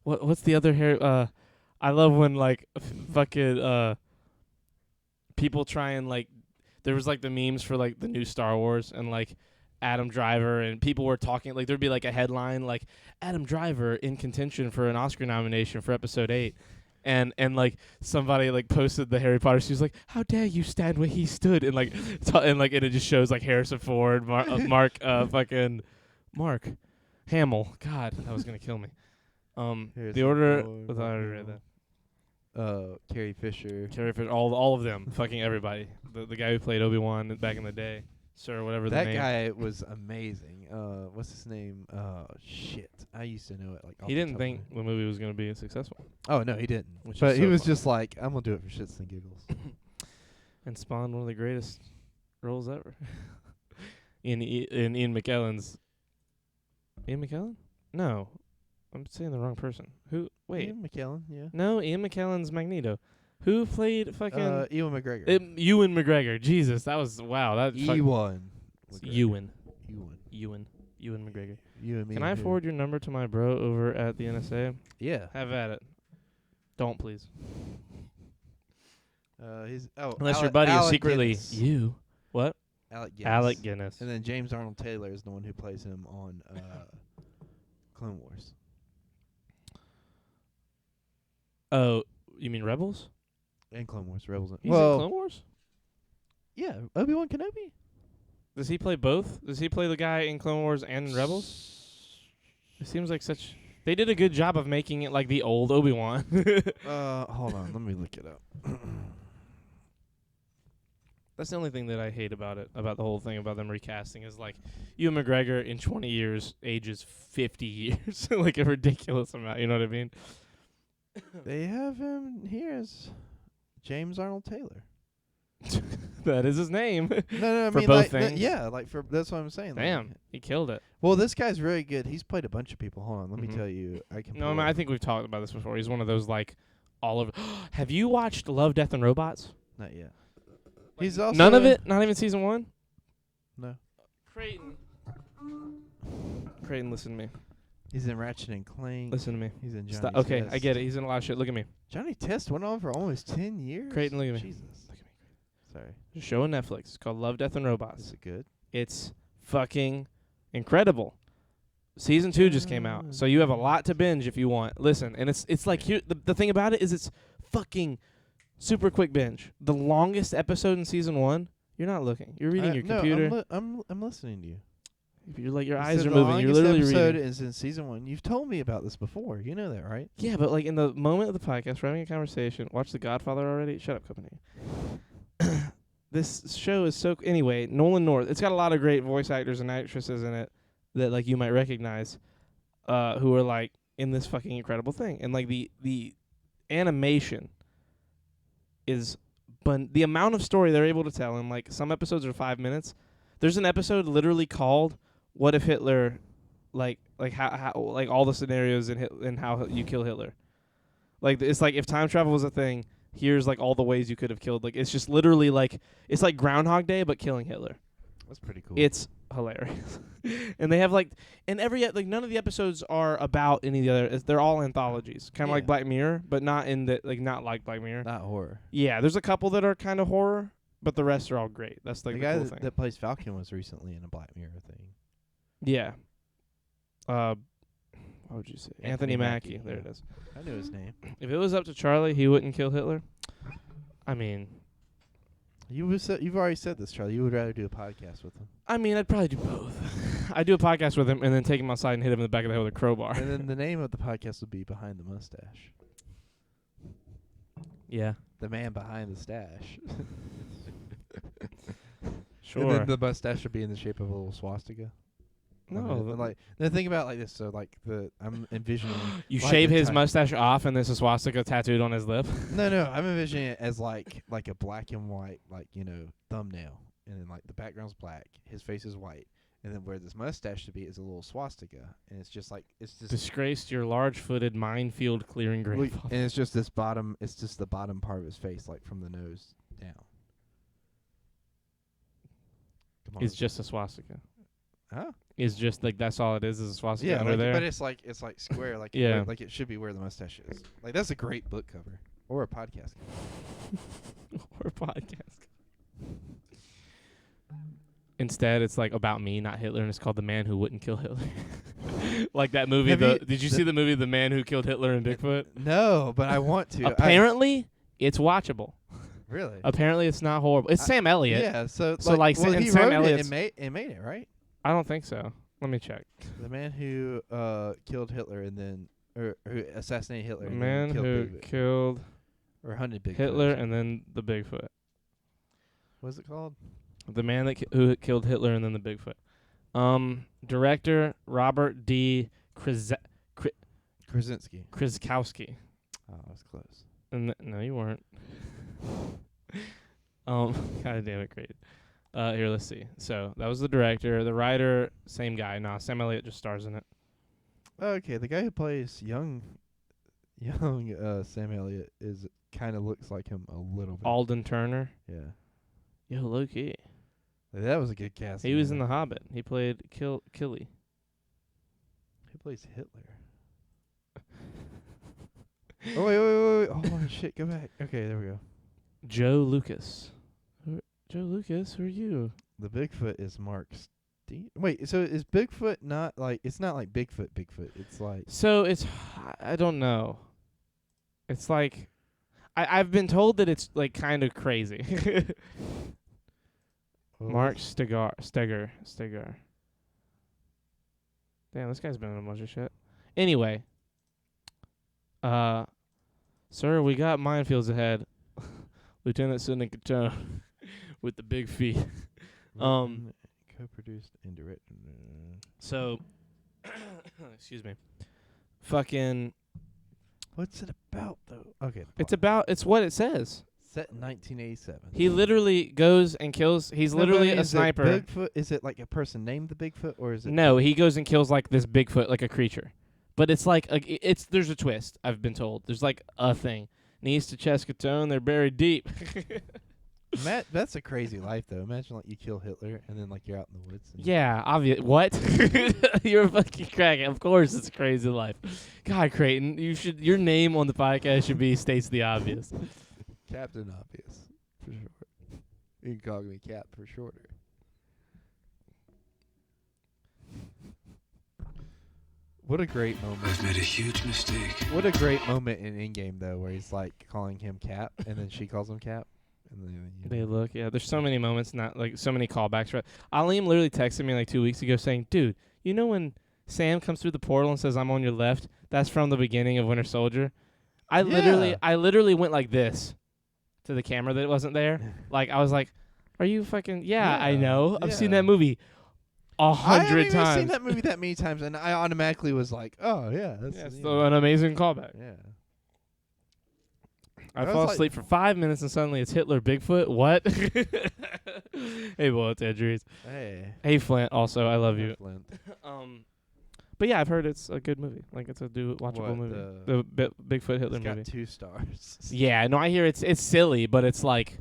What's the other hair? I love when like fucking people try and like. There was like the memes for like the new Star Wars and like Adam Driver and people were talking like there'd be like a headline like Adam Driver in contention for an Oscar nomination for Episode 8, and like somebody like posted the Harry Potter. She was like, "How dare you stand where he stood?" And like and it just shows like Harrison Ford, Mark Hamill. God, that was gonna kill me. The Harrison order. Ford, I thought I already read that. Carrie Fisher. Carrie Fisher, all of them, fucking everybody. The guy who played Obi-Wan back in the day, Sir, whatever the That name. guy was amazing. What's his name? Shit. I used to know it like off He the didn't top of think the movie was going to be successful, Oh no, he didn't. Which is But he so was funny. just like, I'm gonna do it for shits and giggles. and spawned one of the greatest roles ever. in Ian McKellen's. Ian McKellen? No, I'm saying the wrong person. Who? Wait, Ian McKellen, yeah. no, Ian McKellen's Magneto. Who played fucking Ewan McGregor. Ewan McGregor? Jesus, that was wow. That Ewan. Ewan Ewan. McGregor. You and me. Can I here. forward your number to my bro over at the NSA? Yeah. Have at it. Don't please. He's Unless your buddy is Alec secretly Guinness. you. What? Alec Guinness. Alec Guinness. And then James Arnold Taylor is the one who plays him on Clone Wars. Oh, you mean Rebels? And Clone Wars, Rebels. He's in Clone Wars? Yeah, Obi-Wan Kenobi. Does he play both? Does he play the guy in Clone Wars and in Rebels? It seems like such... They did a good job of making it like the old Obi-Wan. Hold on, let me look it up. That's the only thing that I hate about it, about the whole thing about them recasting, is like Ewan McGregor in 20 years ages 50 years. Like a ridiculous amount, you know what I mean? They have him here as James Arnold Taylor. That is his name. No, I For mean both like, things? yeah, like for that's what I'm saying. like- Damn, he killed it. well, this guy's really good. He's played a bunch of people. Hold on, let Mhm. me tell you. I can. No, I pull mean, I up- think we've talked about this before. He's one of those like all over. Have you watched Love, Death, and Robots? not yet. He's also None of it. Not even season 1. No, Creighton, listen to me. he's in Ratchet and Clank. Listen to me. He's in Johnny Stop. Okay, Test. I get it. He's in a lot of shit. Look at me. Johnny Test went on for almost 10 years. Creighton, look at me. Jesus. Look at me. Sorry. There's a show on Netflix. It's called Love, Death, and Robots. Is it good? It's fucking incredible. Season 2 just came out, so you have a lot to binge if you want. Listen, and it's like here. The thing about it is it's fucking super quick binge. The longest episode in season 1. You're not looking. You're reading your computer. No, I'm listening to you. You're like your It eyes says are the moving. You're longest literally episode reading. is in season 1. You've told me about this before. You know that, right? Yeah, but like in the moment of the podcast, we're having a conversation. Watch The Godfather already. Shut up, company. This show is so. Anyway, Nolan North. It's got a lot of great voice actors and actresses in it that like you might recognize, who are like in this fucking incredible thing. And like the animation is But the amount of story they're able to tell, and like some episodes are 5 minutes. There's an episode literally called "What if Hitler," like how like all the scenarios in how you kill Hitler. Like it's like if time travel was a thing, here's like all the ways you could have killed. Like it's just literally like it's like Groundhog Day but killing Hitler. That's pretty cool. It's hilarious. And they have like and like none of the episodes are about any of the other. They're all anthologies, kind of like Black Mirror, but not in the not like Black Mirror. not horror. Yeah, there's a couple that are kind of horror, but the rest are all great. That's like The the guy cool thing. that plays Falcon was recently in a Black Mirror thing. Yeah. What would you say? Anthony Mackie. There it is. I knew his name. If it was up to Charlie, he wouldn't kill Hitler. I mean, You've already said this, Charlie. You would rather do a podcast with him. I'd probably do both. I'd do a podcast with him and then take him outside and hit him in the back of the head with a crowbar. And then the name of the podcast would be Behind the Mustache. Yeah. The man behind the stash. Sure. And then the mustache would be in the shape of a little swastika. No, like the thing about it like this. So like I'm envisioning. you like shave the his type- mustache off and there's a swastika tattooed on his lip. No, I'm envisioning it as like a black and white thumbnail, and then like the background's black, his face is white, and then where this mustache should be is a little swastika, and it's just Disgraced your large-footed minefield clearing and grandfather. it's just this bottom. It's just the bottom part of his face, like from the nose down. Come on. It's just a swastika. Huh? It's just like that's all it is a swastika under like, there. but it's like square, like Yeah. like it should be where the mustache is. Like that's a great book cover or a podcast cover. or podcast. Instead, it's like about me, not Hitler, and it's called The Man Who Wouldn't Kill Hitler. Like that movie. Did you see the movie The Man Who Killed Hitler and Bigfoot? No, but I want to. Apparently, it's watchable. Really? Apparently, it's not horrible. It's Sam Elliott. Yeah. So like, well, and he Sam wrote Elliott's- it made it, right? I don't think so. Let me check. The man who killed Hitler and then or who assassinated Hitler. The and man then killed who Bigfoot. killed or hunted Bigfoot. Hitler and then the Bigfoot. What's it called? The man that who killed Hitler and then the Bigfoot. Director Robert D. Krasinski. Krzyzkowski. Oh, that's close. And no, you weren't. God damn it, great. Here, let's see. So that was the director, the writer, same guy. Nah, Sam Elliott just stars in it. Okay, the guy who plays young Sam Elliott kind of looks like him a little bit. Alden Turner. Yeah. Yo, low key. That was a good cast. He was in The Hobbit. He played Killy. He plays Hitler. Oh wait! Oh shit! Go back. Okay, there we go. Joe Lucas. Joe Lucas, who are you? The Bigfoot is Mark Wait, so is Bigfoot not like? It's not like Bigfoot. It's like. So it's, I don't know. It's like, I've been told that it's like kind of crazy. Mark Steger. Damn, this guy's been in a bunch of shit. Anyway, sir, we got minefields ahead. Lieutenant Sidney Catone with the big fee. Co-produced and directed. So, excuse me. Fucking. What's it about though? Okay. It's what it says. Set in 1987. He literally goes and kills. He's literally a sniper. Bigfoot? Is it like a person named the Bigfoot, or is it? No, he goes and kills like this Bigfoot, like a creature. But it's like there's a twist. I've been told there's like a thing. Knees to chest, Catone, they're buried deep. Matt, that's a crazy life though. Imagine like you kill Hitler and then like you're out in the woods. Yeah, obvious. What? You're a fucking crackhead. Of course, it's a crazy life. God, Creighton, your name on the podcast should be States the Obvious. Captain Obvious, for short. You can call me Cap for shorter. What a great moment. I've made a huge mistake. What a great moment in Endgame though, where he's like calling him Cap, and then she calls him Cap, and then They look, yeah. There's so many moments, not like so many callbacks. Right? Aleem literally texted me like 2 weeks ago saying, "Dude, you know when Sam comes through the portal and says I'm on your left? That's from the beginning of Winter Soldier." I literally went like this to the camera that it wasn't there. Like I was like, "Are you fucking?" Yeah, I know. I've seen that movie 100 times. I haven't seen that movie that many times, and I automatically was like, "Oh yeah, that's an amazing callback." yeah." I That fall was like- asleep for 5 minutes and suddenly it's Hitler Bigfoot. What? Hey, well, it's Ed Reese. Hey. Hey, Flint. Also, I love you. Flint. But yeah, I've heard it's a good movie. Like it's a watchable What, movie. the- Bigfoot Hitler It's got movie. 2 stars. Yeah, no, I hear it's silly, but it's like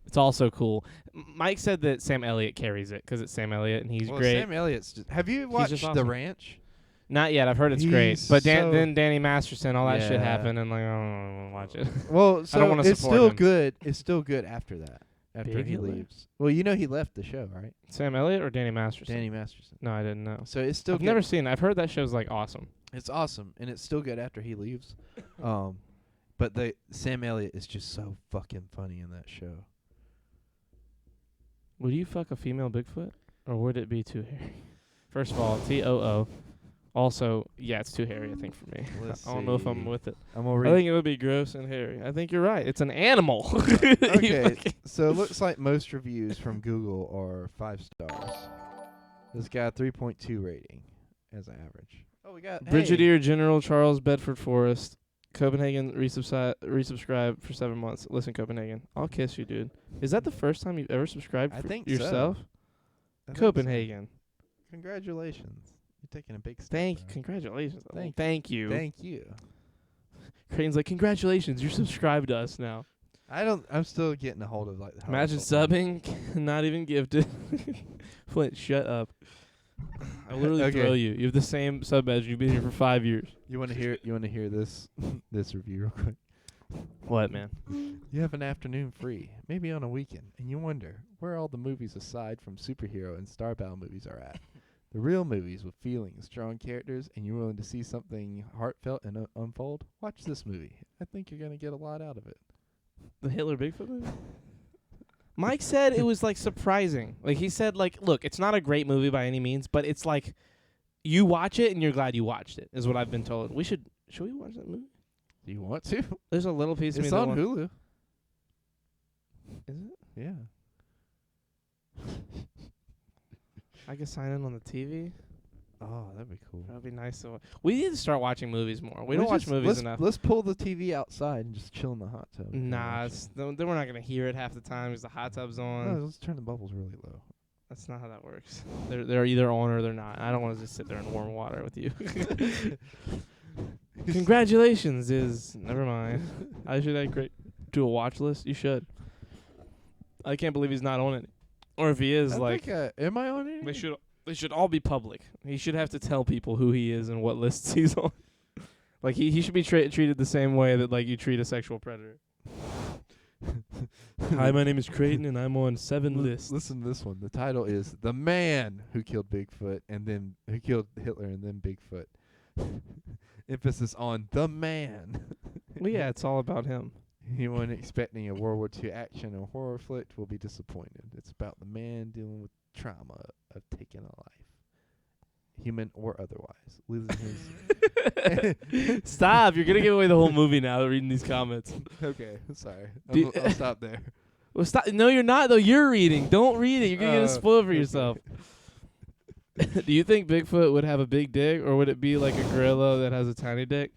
it's also cool. Mike said that Sam Elliott carries it because it's Sam Elliott and he's Well, great. Sam Elliott's just. Have you watched just The awesome. Ranch? Not yet. I've heard it's great, He's but so- then Danny Masterson, all that shit Yeah. happened, and like I don't want to watch it. Well, so wanna it's support still him. good. It's still good after that. After Big he Hitler? leaves. Well, you know he left the show, right? Sam Elliott or Danny Masterson? Danny Masterson. No, I didn't know. So it's still I've good. never seen it. I've heard that show's like awesome. It's awesome, and it's still good after he leaves. But the Sam Elliott is just so fucking funny in that show. Would you fuck a female Bigfoot, or would it be too hairy? First of all, TOO. Also, yeah, it's too hairy, I think, for me. Let's I don't know if I'm see. with it. I'm gonna I read. think it would be gross and hairy. I think you're right. It's an animal. Okay, so it looks like most reviews from Google are 5 stars. This got a 3.2 rating as an average. Oh, we got Brigadier General Charles Bedford Forrest, Copenhagen, resubscribe for 7 months. Listen, Copenhagen, I'll kiss you, dude. Is that the first time you've ever subscribed I for think so. yourself? I think so. Copenhagen. Congratulations. You're taking a big step. Thank bro. Congratulations. Thank you. Thank you. Creighton's like, congratulations, you're subscribed to us now. I'm still getting a hold of like the Imagine household thing. subbing, not even gifted. Flint, shut up. I literally Okay. throw you. You have the same sub badge. You've been here for 5 years. You want to hear this this review real quick? What, man? You have an afternoon free, maybe on a weekend, and you wonder where all the movies aside from superhero and starbound movies are at. The real movies with feelings, strong characters, and you're willing to see something heartfelt and unfold? Watch this movie. I think you're going to get a lot out of it. The Hitler Bigfoot movie? Mike said it was like surprising. Like he said, like, look, it's not a great movie by any means, but it's like you watch it and you're glad you watched it, is what I've been told. Should we watch that movie? Do you want to? There's a little piece of me It's that on wants- Hulu. Is it? Yeah. I could sign in on the TV. Oh, that'd be cool. That'd be nice. We need to start watching movies more. We don't watch movies enough. Let's pull the TV outside and just chill in the hot tub. and Nah, watch then we're not gonna hear it half the time because the hot tub's it. on. No, let's turn the bubbles really low. That's not how that works. They're either on or they're not. I don't want to just sit there in warm water with you. Congratulations is never mind. I should do a watch list. You should. I can't believe he's not on it. Or if he is, I like think, am I on it? they should all be public. He should have to tell people who he is and what lists he's on. Like he should be treated the same way that like you treat a sexual predator. Hi, my name is Creighton and I'm on 7 lists. Listen to this one. The title is "The Man Who Killed Bigfoot and then Who Killed Hitler and then Bigfoot." Emphasis on the man. Well, yeah, it's all about him. Anyone expecting a World War II action or horror flick will be disappointed. It's about the man dealing with trauma of taking a life, human or otherwise, losing his. Stop! You're gonna give away the whole movie now reading these comments. Okay, sorry. Do- I'll stop there. Well, stop! No, you're not though. You're reading. Don't read it. You're gonna get a spoil for okay. yourself. Do you think Bigfoot would have a big dick, or would it be like a gorilla that has a tiny dick?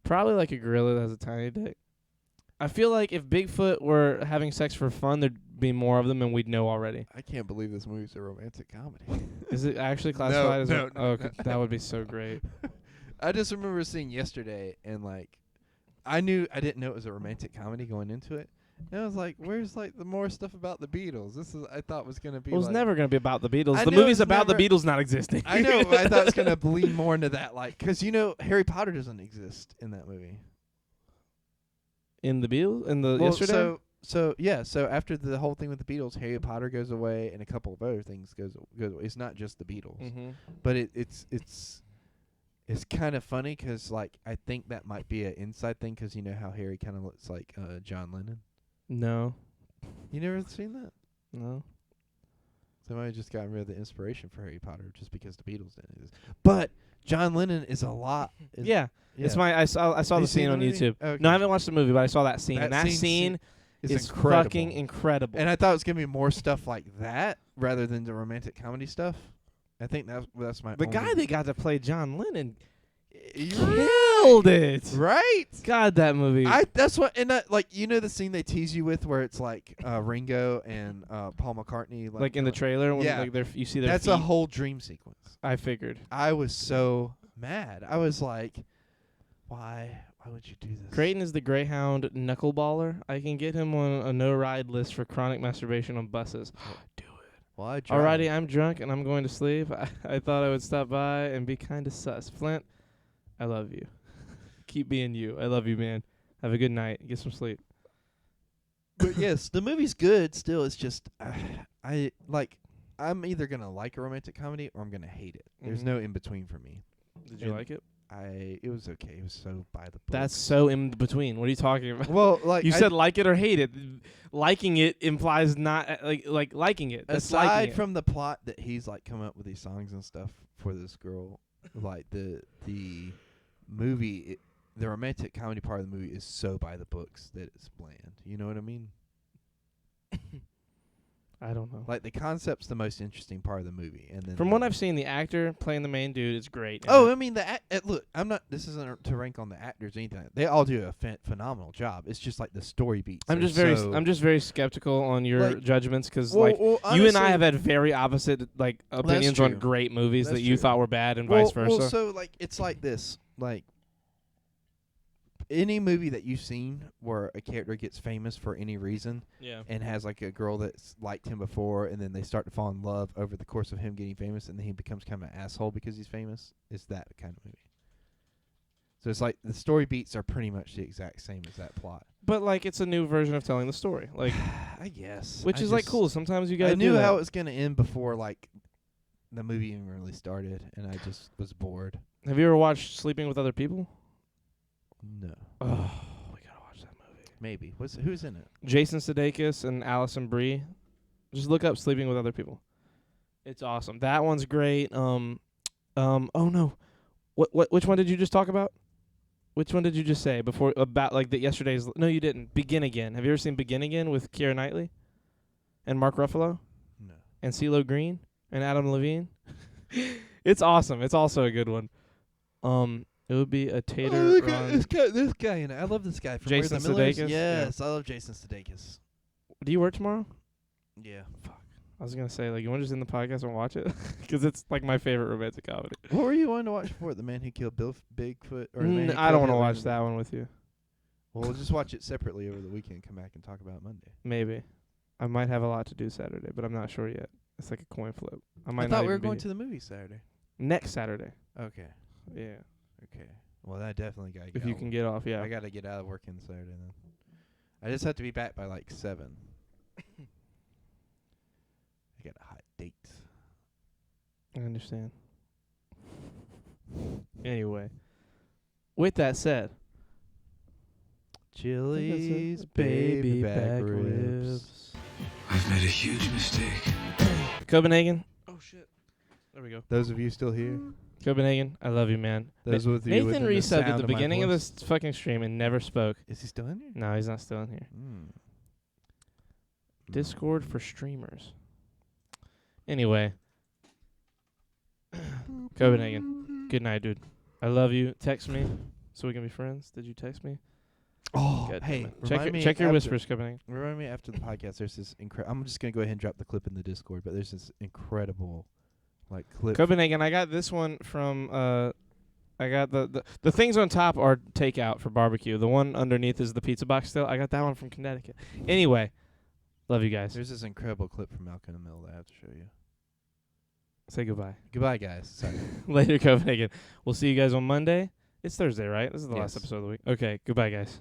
Probably like a gorilla that has a tiny dick. I feel like if Bigfoot were having sex for fun, there'd be more of them, and we'd know already. I can't believe this movie's a romantic comedy. Is it actually classified as? no, Okay, that would be so great. I just remember seeing yesterday, and like, I didn't know it was a romantic comedy going into it. And I was like, "Where's like the more stuff about the Beatles?" I thought was gonna be. Well, it's like, never gonna be about the Beatles. I The know movie's it's about the never- Beatles not existing. I know. But I thought it was gonna bleed more into that, like, because Harry Potter doesn't exist in that movie. In the Beatles, in the Well, yesterday. So after the whole thing with the Beatles, Harry Potter goes away, and a couple of other things goes away. It's not just the Beatles, Mm-hmm. but it's kind of funny 'cause like I think that might be an inside thing 'cause you know how Harry kind of looks like John Lennon. No, You never seen that? no. Somebody just got rid of the inspiration for Harry Potter just because the Beatles didn't exist. But John Lennon is a lot. Yeah. It's I saw Have the you scene seen on the movie? YouTube. Okay. No, I haven't watched the movie, but I saw that scene. That And that scene It's is incredible. fucking incredible. And I thought it was gonna be more stuff like that rather than the romantic comedy stuff. I think that's my. the only- guy that got to play John Lennon You killed killed it. Right? God, that movie. That's what, and that, like, you know the scene they tease you with where it's like Ringo and Paul McCartney, like in the trailer when yeah. like you see their That's feet. a whole dream sequence. I figured. I was so mad. I was like, why would you do this? Creighton is the Greyhound knuckleballer. I can get him on a no-ride list for chronic masturbation on buses. Do it. Well, I drive. Alrighty, I'm drunk and I'm going to sleep. I thought I would stop by and be kind of sus. Flint, I love you. Keep being you. I love you, man. Have a good night. Get some sleep. But yes, the movie's good. Still, it's just I'm either gonna like a romantic comedy or I'm gonna hate it. There's Mhm. no in between for me. Did you like it? It was okay. It was so by the book. That's so in between. What are you talking about? well, like You said like it or hate it. Liking it implies not like liking it. That's liking aside it. from the plot that he's like come up with these songs and stuff for this girl, like the movie, the romantic comedy part of the movie is so by the books that it's bland. You know what I mean? I don't know. Like the concept's the most interesting part of the movie, and then From what I've seen, the actor playing the main dude is great. Oh, I mean look, I'm not. This isn't to rank on the actors or anything. They all do a phenomenal job. It's just like the story beats. I'm are just very so- I'm just very skeptical on your Like- judgments because Well, you and I honestly- have had very opposite like opinions on true. great movies That's that you true. thought were bad and Well, vice versa. Well, so like it's like this, like any movie that you've seen where a character gets famous for any reason yeah. and has like a girl that's liked him before, and then they start to fall in love over the course of him getting famous, and then he becomes kind of an asshole because he's famous. It's that kind of movie. So it's like the story beats are pretty much the exact same as that plot. But like it's a new version of telling the story. Like I guess. which is like cool. Sometimes you I gotta knew do that. how it was gonna end before like the movie even really started, and I just was bored. Have you ever watched Sleeping with Other People? No. Oh, we gotta watch that movie. Maybe. Who's in it? Jason Sudeikis and Alison Brie. Just look up Sleeping with Other People. It's awesome. That one's great. Oh no. Which one did you just talk about? Which one did you just say before about like the yesterday's? No, you didn't. Begin Again. Have you ever seen Begin Again with Keira Knightley and Mark Ruffalo No. and CeeLo Green and Adam Levine? It's awesome. It's also a good one. It would be a Tater. look Ron- at this guy, and I love this guy from Jason Where the Millers. Sudeikis? Yes, I love Jason Sudeikis. Do you work tomorrow? Yeah. I was gonna say like you want to just end the podcast and watch it because it's like my favorite romantic comedy. What were you wanting to watch for? The Man Who Killed Bigfoot? Or The Man Who I don't want Killed to Hitler? watch that one with you. Well, we'll just watch it separately over the weekend. Come back and talk about it Monday. Maybe. I might have a lot to do Saturday, but I'm not sure yet. It's like a coin flip. I might I not thought we were even be going here. to the movie Saturday. Next Saturday. Okay. Yeah. Okay. Well, I definitely gotta get If you out can of get off, work. yeah. I gotta get out of work on Saturday then. I just have to be back by like 7. I got a hot date. I understand. Anyway. With that said. Chili's baby back ribs. I've made a huge mistake. Copenhagen. Oh shit. There we go. Those of you still here? Copenhagen, I love you, man. Those with you Nathan within the resubbed sound at the of my beginning of voice? this fucking stream and never spoke. Is he still in here? No, he's not still in here. Discord for streamers. Anyway. Copenhagen. Good night, dude. I love you. Text me so we can be friends. Did you text me? Oh, God damn hey, it. remind me check your after- whispers, Copenhagen. Remind me after the podcast. There's this I'm just gonna go ahead and drop the clip in the Discord, but there's this incredible, like clip. Copenhagen, I got this one from I got the things on top are takeout for barbecue. The one underneath is the pizza box still. I got that one from Connecticut. Anyway, love you guys. There's this incredible clip from Malcolm and Mill that I have to show you. Say goodbye. Goodbye, guys. Sorry. Later, Copenhagen. We'll see you guys on Monday. It's Thursday, right? This is the last Yes. episode of the week. Okay, goodbye, guys.